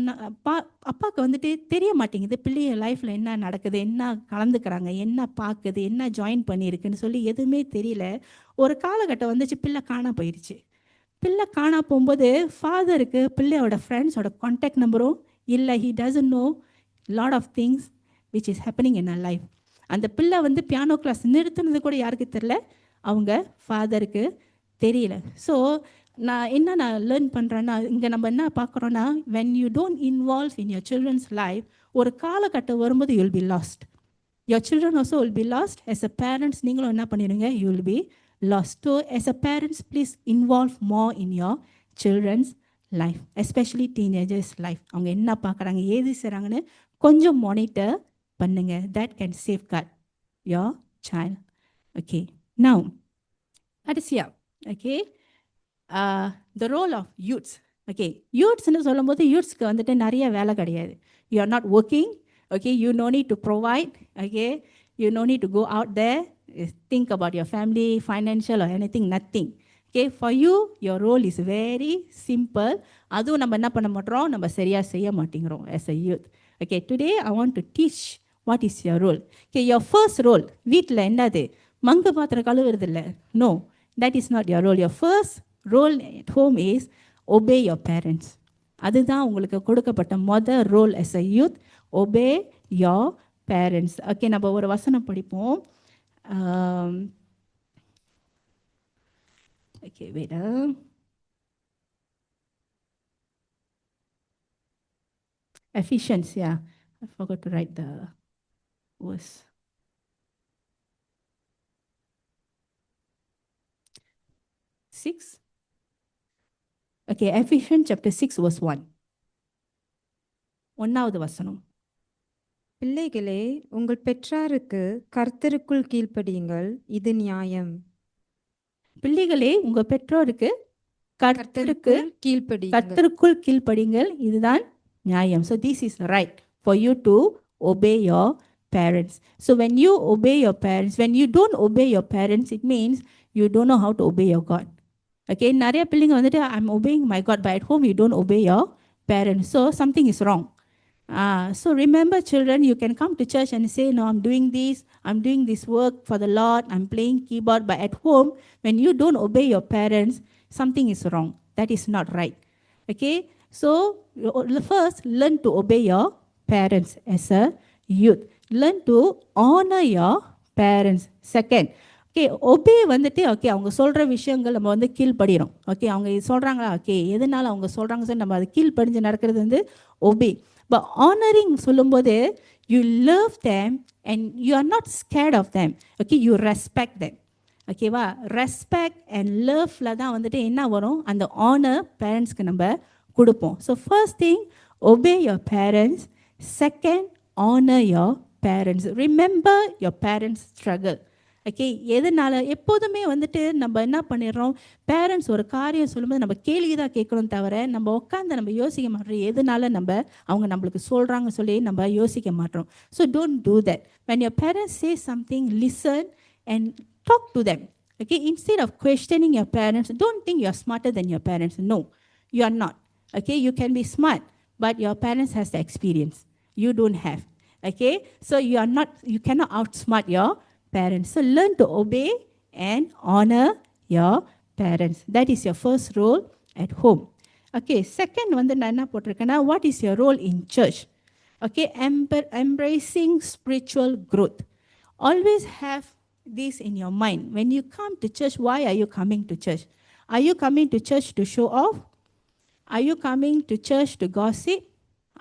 அப்பாவுக்கு வந்துட்டு தெரிய மாட்டேங்குது பிள்ளைய லைஃப்பில் என்ன நடக்குது, என்ன கலந்துக்கிறாங்க, என்ன பார்க்குது, என்ன ஜாயின் பண்ணியிருக்குன்னு சொல்லி எதுவுமே தெரியல. ஒரு காலகட்டம் வந்துச்சு, பிள்ளை காணா போயிடுச்சு. பிள்ளை காணா போகும்போது ஃபாதருக்கு பிள்ளையோட ஃப்ரெண்ட்ஸோட கான்டாக்ட் நம்பரும் இல்லை. He doesn't know lot of things which is happening in a life. அந்த பிள்ளை வந்து பியானோ கிளாஸ் நிறுத்துனது கூட யாருக்கு தெரில, அவங்க ஃபாதருக்கு தெரியல. ஸோ நான் லேர்ன் பண்ணுறேன்னா, இங்கே நம்ம என்ன பார்க்குறோன்னா, when you don't involve in your children's life, ஒரு காலகட்டம் வரும்போது you will be lost. Your children also will be lost. As a parents, நீங்களும் என்ன பண்ணிடுங்க, you will be lost. So as a parents, please involve more in your children's life, especially teenagers' life. அவங்க என்ன பார்க்குறாங்க, ஏது செய்கிறாங்கன்னு கொஞ்சம் monitor பண்ணுங்க. That can safeguard your child. Okay, now கடைசியா, okay, the role of youths. Okay, youthsன்னு சொல்லும்போது யூத்ஸ்க்கு வந்துட்டு நிறைய வேலை கிடையாது. You are not working. Okay, you no need to provide. Okay, you no need to go out there, think about your family, financial or anything, nothing. Okay, for you, your role is very simple. அதுவும் நம்ம என்ன பண்ண மாட்டோம், நம்ம சரியாக செய்ய மாட்டேங்கிறோம் as a youth. Okay, today I want to teach what is your role. Okay, your first role, வீட்டில் என்னது, மங்கு பாத்திரம் கழுவுறது இல்லை. No, that is not your role. Your first role at home is obey your parents. அதுதான் உங்களுக்கு கொடுக்கப்பட்ட மொதல் role as a youth. Obey your parents. ஓகே, நம்ம ஒரு வசனம் படிப்போம். ஓகே, wait. Ephesians, yeah. I forgot to write the verse. 6. Okay, Ephesians chapter 6 verse 1. ஒன்னாவது வசனம். பிள்ளைகளே, உங்கள் பெற்றாருக்கு கர்த்தருக்குள் கீழ்ப்படியுங்கள், இது நியாயம். பிள்ளைகளே, உங்க பெற்றோருக்கு கீழ்ப்படியுங்கள், கர்த்தருக்குள் கீழ்ப்படியுங்கள், இதுதான் நியாயம். So this is right for you to obey your parents. So when you obey your parents, when you don't obey your parents, it means you don't know how to obey your God. Okay, நிறைய பிள்ளைங்க வந்துட்டு I'm obeying my God, but at home you don't obey your parents. So something is wrong. So remember, children, you can come to church and say, no, I'm doing this work for the Lord, I'm playing keyboard, but at home, when you don't obey your parents, something is wrong. That is not right. Okay, so first, learn to obey your parents as a youth. Learn to honor your parents. Second, okay, obey வந்துட்டு okay, அவங்க சொல்கிற விஷயங்கள் நம்ம வந்து கீழ்படிகிறோம். Okay, அவங்க சொல்கிறாங்களா, okay, எதனால அவங்க சொல்கிறாங்க சார், நம்ம அது கீழ்படிஞ்சு நடக்கிறது வந்து ஒபே. பட் ஆனரிங் சொல்லும்போது you love them and you are not scared of them. Okay, you respect them. ஓகேவா, ரெஸ்பெக்ட் அண்ட் லவ்ல தான் வந்துட்டு என்ன வரும், அந்த ஆனர் பேரண்ட்ஸ்க்கு நம்ம கொடுப்போம். So first thing, obey your parents. Second, honour your parents. Remember your parents struggle. Okay, எதனால எப்போதுமே வந்துட்டு நம்ம என்ன பண்ணிடுறோம், பேரண்ட்ஸ் ஒரு காரியம் சொல்லும்போது நம்ம கேள்வி தான் கேட்கணும் தவிர நம்ம உட்காந்து நம்ம யோசிக்க மாட்டோம், எதனால அவங்க நம்மளுக்கு சொல்கிறாங்க சொல்லி நம்ம யோசிக்க மாட்டோம். So don't do that. when your parents say something, listen and talk to them. Okay, instead of questioning your parents, don't think you are smarter than your parents. No, you are not. Okay, you can be smart, but your parents has the experience, you don't have. Okay, so you cannot outsmart your parents. So learn to obey and honor your parents. That is your first role at home. Okay, second வந்து நான் என்ன போட்டிருக்கேன்னா, what is your role in church? Okay, embracing spiritual growth. Always have this in your mind. When you come to church, why are you coming to church? Are you coming to church to show off? Are you coming to church to gossip?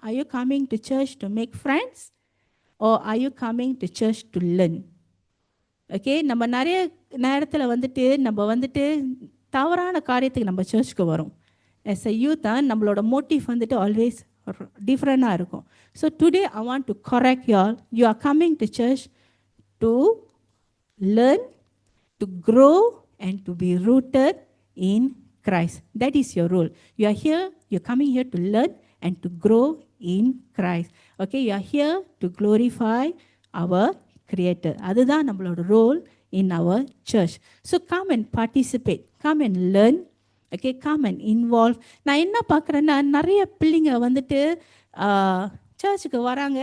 Are you coming to church to make friends? Or are you coming to church to learn? Okay, நம்ம நிறைய நேரத்தில் வந்துட்டு தவறான காரியத்துக்கு நம்ம சர்ச்சுக்கு வரோம். as a youth நம்மளோட மோட்டிவ் வந்துட்டு ஆல்வேஸ் டிஃப்ரெண்டாக இருக்கும். So today I want to correct you are coming to search to learn, to grow and to be rooted in Christ. That is your role. You are here, you're coming here to learn and to grow in Christ. Okay, you are here to glorify our creator. அதுதான் நம்மளோட role in our church. So come and participate, come and learn, okay, come and involve. நான் என்ன பார்க்குறேன்னா, நிறைய பிள்ளைங்க வந்துட்டு சர்ச்சுக்கு வராங்க,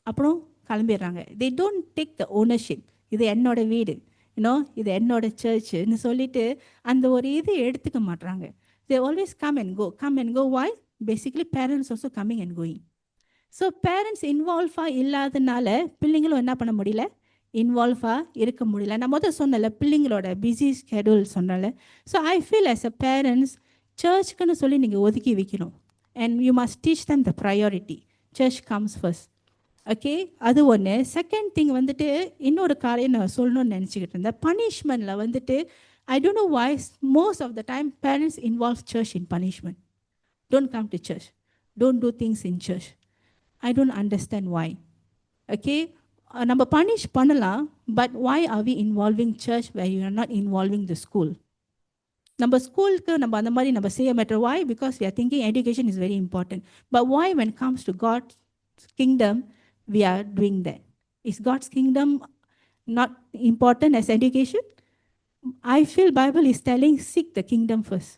அப்புறம் கிளம்பிடுறாங்க. They don't take the ownership. இது என்னோட வீடு, இது என்னோட சர்ச்சுன்னு சொல்லிட்டு அந்த ஒரு இது எடுத்துக்க மாட்றாங்க. They always come and go, come and go. Why? Basically parents also coming and going. So பேரண்ட்ஸ் இன்வால்வாக இல்லாதனால பிள்ளைங்களும் என்ன பண்ண முடியல, இன்வால்வாக இருக்க முடியல. நான் முதல் சொன்னல பிள்ளைங்களோட பிஸி ஸ்கெடியூல் சொன்னல. So I feel as a parents, சர்ச்சுக்குன்னு சொல்லி நீங்கள் ஒதுக்கி வைக்கணும். And you must teach them the priority. Church comes first. Okay, அது ஒன்று. செகண்ட் திங் வந்துட்டு இன்னொரு காரியம் நான் சொல்லணும்னு நினச்சிக்கிட்டு இருந்தேன். பனிஷ்மெண்ட்டில் வந்துட்டு I don't know why most of the time parents involve church in punishment. Don't come to church, don't do things in church. I don't understand why. Okay, நம்ம பனிஷ் பண்ணலாம், but why are we involving church where you are not involving the school? நம்ம ஸ்கூலுக்கு நம்ம அந்த மாதிரி நம்ம செய்ய மாட்டோம். Why? Because we are thinking education is very important. But why when it comes to God's kingdom we are doing that? Is God's kingdom not important as education? I feel Bible is telling seek the kingdom first.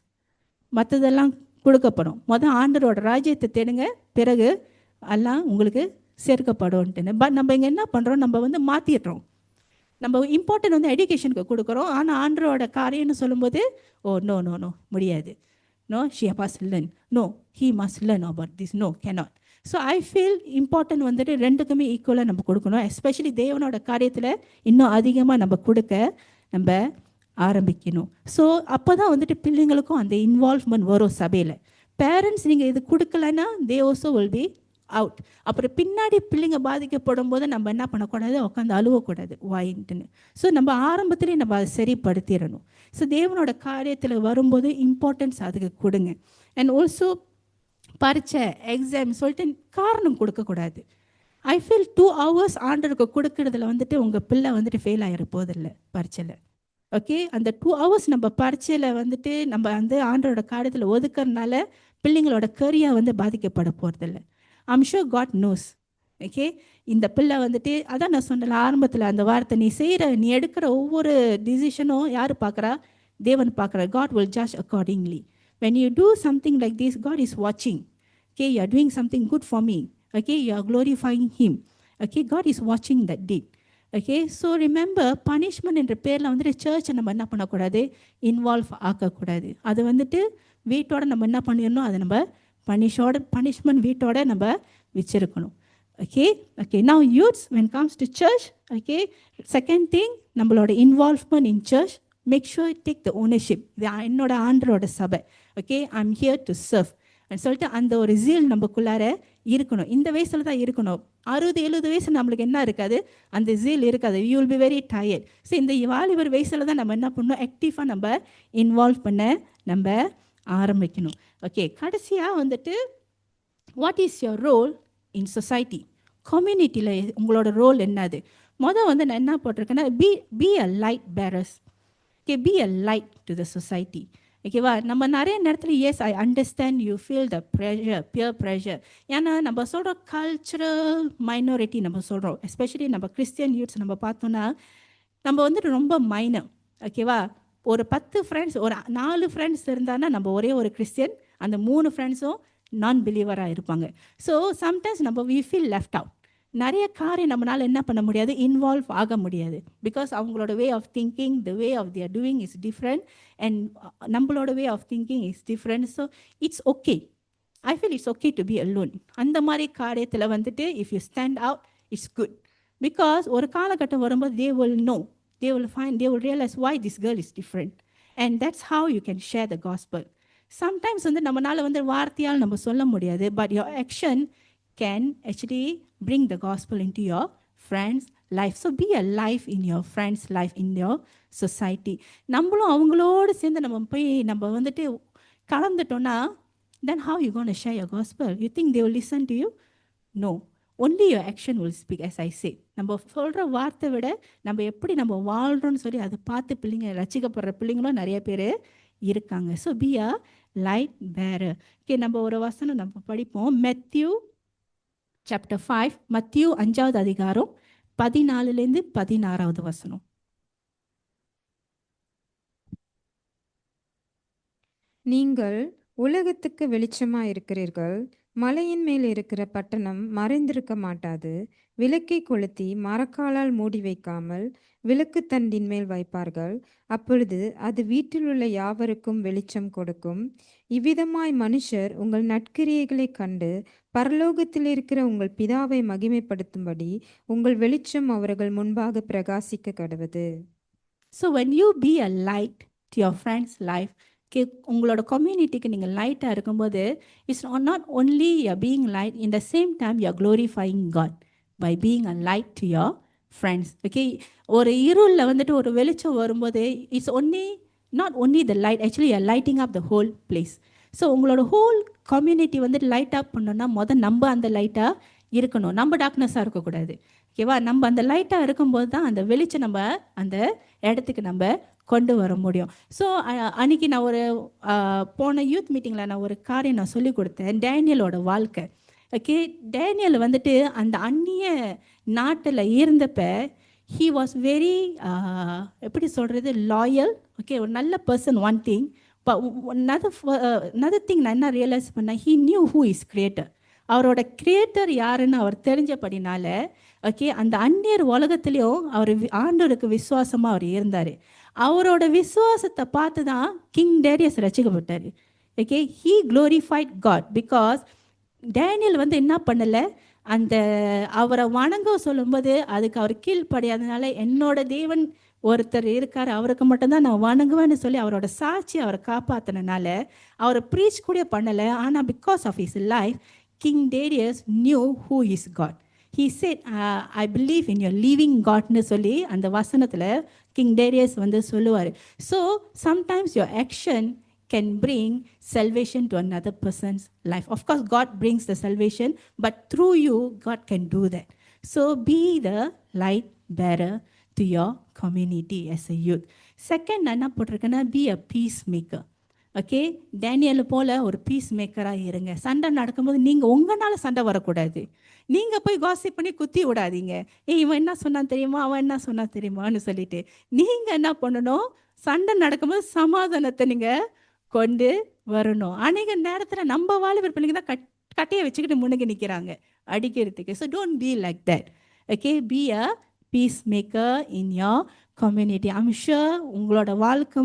மற்றதெல்லாம் கொடுக்கப்படும். முதல் ஆண்டவரோட ராஜ்யத்தை தேடுங்க, பிறகு எல்லாம் உங்களுக்கு சேர்க்கப்படும்ட்டுன்னு. But நம்ம இங்கே என்ன பண்ணுறோம், நம்ம வந்து மாற்றிடுறோம். நம்ம இம்பார்ட்டன்ட் வந்து எஜுகேஷனுக்கு கொடுக்குறோம். ஆனால் ஆண்டரோட காரியம்னு சொல்லும்போது, ஓ நோ நோ நோ முடியாது, no she must learn, no he must learn about this, no cannot. So I feel important வந்துட்டு ரெண்டுக்குமே ஈக்குவலாக நம்ம கொடுக்கணும். எஸ்பெஷலி தேவனோட காரியத்தில் இன்னும் அதிகமாக நம்ம கொடுக்க நம்ம ஆரம்பிக்கணும். ஸோ அப்போ தான் வந்துட்டு பிள்ளைங்களுக்கும் அந்த இன்வால்வ்மெண்ட் வரும் சபையில். பேரண்ட்ஸ் நீங்கள் இது கொடுக்கலன்னா they also will be out. அப்புறம் பின்னாடி பிள்ளைங்க பாதிக்கப்படும் போது நம்ம என்ன பண்ணக்கூடாது, உட்காந்து அழுவக்கூடாது வாயின்ட்டுன்னு. ஸோ நம்ம ஆரம்பத்திலே நம்ம அதை சரிப்படுத்திடணும். ஸோ தேவனோட காரியத்தில் வரும்போது இம்பார்ட்டன்ஸ் அதுக்கு கொடுங்க. அண்ட் ஆல்சோ பரீட்சை எக்ஸாம் சொல்லிட்டு காரணம் கொடுக்கக்கூடாது. ஐ ஃபீல் 2 hours ஆண்டருக்கு கொடுக்கறதுல வந்துட்டு உங்கள் பிள்ளை வந்துட்டு ஃபெயில் ஆகிட போதில்லை பரீட்சையில். ஓகே, அந்த 2 hours நம்ம பரீட்சையில் வந்துட்டு நம்ம வந்து ஆண்டரோட காரியத்தில் ஒதுக்கிறதுனால பிள்ளைங்களோட கரியர் வந்து பாதிக்கப்பட போகிறதில்ல. I'm sure God knows. Okay, இந்த பிள்ளை வந்துட்டு அதான் நான் சொன்னேன் ஆரம்பத்தில் அந்த வார்த்தை, நீ எடுக்கிற ஒவ்வொரு டிசிஷனும் யார் பார்க்குறா, தேவன் பார்க்குறா. God will judge accordingly. when you do something like this, God is watching. Okay, you are doing something good for me. Okay, you are glorifying him. Okay, God is watching that deed. Okay, so remember, punishment என்ற பேரில் வந்துட்டு சர்ச்சை நம்ம என்ன பண்ணக்கூடாது, involve ஆக்கக்கூடாது. அது வந்துட்டு வீட்டோட நம்ம என்ன பண்ணிடணும், அதை நம்ம பனிஷ்மெண்ட் வீட்டோட நம்ம வச்சிருக்கணும். Okay okay now youths, when comes to church, okay, second thing, நம்மளோட இன்வால்வ்மெண்ட் in church, make sure take the ownership. இது என்னோட ஆண்டரோட சபை. Okay, I am here to serve சொல்லிட்டு அந்த ஒரு ஜீல் நம்மக்குள்ளார இருக்கணும். இந்த வயசில் தான் இருக்கணும். 60-70 வயசு நம்மளுக்கு என்ன இருக்காது, அந்த ஜீல் இருக்காது. You will be very tired. So இந்த வாலிபர் வயசில் தான் நம்ம என்ன பண்ணணும், ஆக்டிவாக நம்ம இன்வால்வ் பண்ண நம்ம ஆரம்பிக்கணும். ஓகே, கடைசியாக வந்துட்டு what is your role in society, கம்யூனிட்டியில் உங்களோட ரோல் என்னது. வந்து நான் என்ன போட்டிருக்கேன்னா, be a light bearers. Okay, be a light to the society. ஓகேவா, நம்ம நிறைய நேரத்தில் yes I understand you feel the pressure, peer pressure. ஏன்னா நம்ம சொல்கிறோம் கல்ச்சுரல் மைனாரிட்டி நம்ம சொல்கிறோம், எஸ்பெஷலி நம்ம கிறிஸ்டியன் யூத்ஸ் நம்ம பார்த்தோன்னா நம்ம வந்துட்டு ரொம்ப மைனர். ஓகேவா, ஒரு 10 ஃப்ரெண்ட்ஸ், ஒரு 4 ஃப்ரெண்ட்ஸ் இருந்தான்னா நம்ம ஒரே ஒரு கிறிஸ்டியன், அந்த 3 ஃப்ரெண்ட்ஸும் நான் பிலீவராக இருப்பாங்க. ஸோ சம்டைம்ஸ் நம்ம வி ஃபீல் லெஃப்ட் அவுட். நிறைய காரியம் நம்மளால் என்ன பண்ண முடியாது, இன்வால்வ் ஆக முடியாது. பிகாஸ் அவங்களோட way of thinking, the way of their doing is different and நம்மளோட way of thinking is different. So it's okay, I feel it's okay to be alone. அந்த மாதிரி காரியத்தில் வந்துட்டு if you stand out it's good. Because ஒரு காலகட்டம் வரும்போது they will know, they will realize why this girl is different, and that's how you can share the gospel. Sometimes வந்து நம்மளால் வந்து வார்த்தையால் நம்ம சொல்ல முடியாது, but your action can actually bring the gospel into your friends' life. So be a life in your friends' life, in your society. நம்மளும் அவங்களோடு சேர்ந்து நம்ம போய் நம்ம வந்துட்டு கலந்துட்டோன்னா, then how you going to share your gospel? You think they will listen to you? No. Only your action will speak, as I say. நம்ம சொல்கிற வார்த்தை விட நம்ம எப்படி நம்ம வாழ்கிறோன்னு சொல்லி அதை பார்த்து பிள்ளைங்க ரசிக்கப்படுற பிள்ளைங்களும் நிறைய பேர் இருக்காங்க. So be a light bearer. Okay, நம்ம ஒரு வசனம் நம்ம படிப்போம். Matthew Chapter 5, மத்தியூ 5வது அதிகாரம் 14லேருந்து 16வது வசனம். நீங்கள் உலகத்துக்கு வெளிச்சமாய் இருக்கிறீர்கள். மலையின் மேல் இருக்கிற பட்டணம் மறைந்திருக்க மாட்டாது. விளக்கை கொளுத்தி மரக்காலால் மூடி வைக்காமல் விளக்குத்தண்டின் மேல் வைப்பார்கள். அப்பொழுது அது வீட்டில் உள்ள யாவருக்கும் வெளிச்சம் கொடுக்கும். இவ்விதமாய் மனுஷர் உங்கள் நற்கிரியைகளைக் கண்டு பரலோகத்தில் இருக்கிற உங்கள் பிதாவை மகிமைப்படுத்தும்படி உங்கள் வெளிச்சம் அவர்கள் முன்பாக பிரகாசிக்க கடவது. So when you be a light to your friend's life, உங்களோட கம்யூனிட்டிக்கு நீங்கள் லைட்டாக இருக்கும்போது it's not only you being light, in the same time you are glorifying God by being a light to your friends. Okay, ஒரு இருளில் வந்துட்டு ஒரு வெளிச்சம் வரும்போது it's not only the light, actually you are lighting up the whole place. So உங்களோட whole community வந்துட்டு light up பண்ணோன்னா நம்ம அந்த லைட்டாக இருக்கணும், நம்ம டார்க்னஸாக இருக்கக்கூடாது. ஓகேவா? நம்ம அந்த லைட்டாக இருக்கும்போது தான் அந்த வெளிச்சம் நம்ம அந்த இடத்துக்கு நம்ம கொண்டு வர முடியும். ஸோ அன்றைக்கி நான் ஒரு போன யூத் மீட்டிங்கில் நான் ஒரு காரியம் நான் சொல்லிக் கொடுத்தேன், டேனியலோட வாழ்க்கை. ஓகே, டேனியல் வந்துட்டு அந்த அந்நிய நாட்டில் இருந்தப்ப ஹீ வாஸ் வெரி எப்படி சொல்கிறது, லாயல். ஓகே, ஒரு நல்ல person one thing. another thing நான் என்ன ரியலைஸ் பண்ணேன், he new who is creator. அவரோட கிரியேட்டர் யாருன்னு அவர் தெரிஞ்சபடினால ஓகே, அந்த அந்நியர் உலகத்துலேயும் அவர் ஆண்டவருக்கு விசுவாசமாக அவர் இருந்தார். அவரோட விசுவாசத்தை பார்த்து தான் கிங் டேரியஸ் ரசிக்கப்பட்டார். Okay, he glorified God because Daniel வந்து என்ன பண்ணலை, அந்த அவரை வணங்க சொல்லும்போது அதுக்கு அவர் கீழ்ப்படியாதனால என்னோட தேவன் ஒருத்தர் இருக்கார், அவருக்கு மட்டும்தான் நான் வணங்குவேன்னு சொல்லி அவரோட சாட்சி அவரை காப்பாற்றினால அவரை ப்ரீச் கூட பண்ணலை. ஆனால் because of his life King Darius knew who is God. He said, I believe in your living God-னு சொல்லி அந்த வசனத்தில் கிங் டேரியஸ் வந்து சொல்லுவார். So sometimes your action can bring salvation to another person's life. Of course, God brings the salvation, but through you, God can do that. So be the light bearer to your community as a youth. Second, நான் என்ன போட்டிருக்கேன்னா, be a peacemaker. Okay, Daniel போல் ஒரு peace மேக்கராக இருங்க. சண்டை நடக்கும்போது நீங்கள் உங்களால் சண்டை வரக்கூடாது. நீங்கள் போய் காசிப் பண்ணி குத்தி விடாதீங்க, இவன் என்ன சொன்னான் தெரியுமா, அவன் என்ன சொன்னா தெரியுமான்னு சொல்லிட்டு. நீங்கள் என்ன பண்ணணும், சண்டை நடக்கும்போது சமாதானத்தை நீங்கள் கொண்டு வரணும். அநேக நேரத்தில் நம்ம வாலிபர் பிள்ளைங்க தான் கட்டையை வச்சுக்கிட்டு முன்னுக்கு நிற்கிறாங்க அடிக்கிறதுக்கு. So don't be like that. Okay, be a peace maker in your community. I'm sure உங்களோட வாழ்க்கை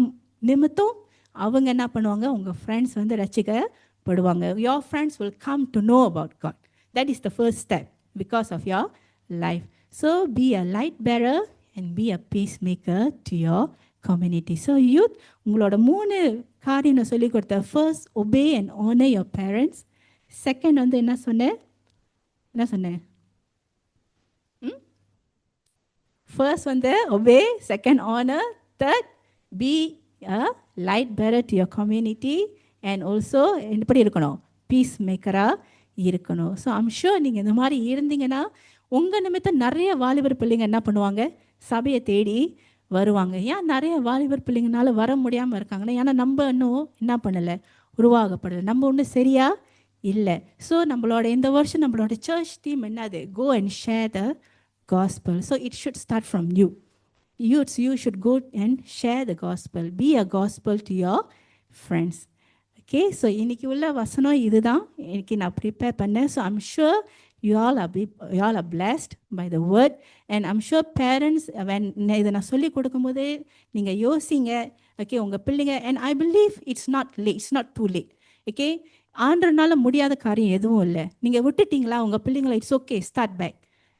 நிமித்தம் அவங்க என்ன பண்ணுவாங்க, உங்கள் ஃப்ரெண்ட்ஸ் வந்து ரசிக்கப்படுவாங்க. Your friends will come to know about God. That is the first step because of your life. So be a light bearer and be a peace maker to your community. So youth, உங்களோட 3 காரியம் நான் சொல்லிக் கொடுத்தேன். First, obey and honour your parents. Second வந்து என்ன சொன்னேன், first வந்து obey, second honour, third be a light bearer to your community, and also எப்படி இருக்கணும், பீஸ் மேக்கராக இருக்கணும். ஸோ ஐம் ஷூர் நீங்கள் இந்த மாதிரி இருந்தீங்கன்னா உங்கள் நிமித்தம் நிறைய வாலிபர் பிள்ளைங்க என்ன பண்ணுவாங்க, சபையை தேடி வருவாங்க. ஏன் நிறைய வாலிபர் பிள்ளைங்கனால வர முடியாமல் இருக்காங்கன்னா, ஏன்னா நம்ம இன்னும் என்ன பண்ணலை, உருவாகப்படலை, நம்ம ஒன்றும் சரியா இல்லை. ஸோ நம்மளோட இந்த வருஷம் நம்மளோட சர்ச் டீம் என்னது, go and share the gospel. So it should start from you. Youths, you should go and share the gospel. Be a gospel to your friends. Okay, so இன்னைக்கு உள்ள வசனம் இதுதான் இன்னைக்கு நான் ப்ரிப்பேர் பண்ணேன். So I'm sure you all are blessed by the word, and I'm sure parents when இதை நான் சொல்லி கொடுக்கும்போது நீங்கள் யோசிங்க. ஓகே, உங்கள் பிள்ளைங்க, and I believe it's not too late. Okay, ஆண்டனால முடியாத காரியம் எதுவும் இல்லை. நீங்கள் விட்டுட்டீங்களா உங்கள் பிள்ளைங்களை, it's okay, start back.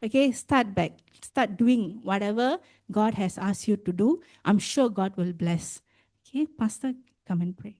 Okay, start doing whatever God has asked you to do. I'm sure God will bless. Okay, Pastor, come and pray.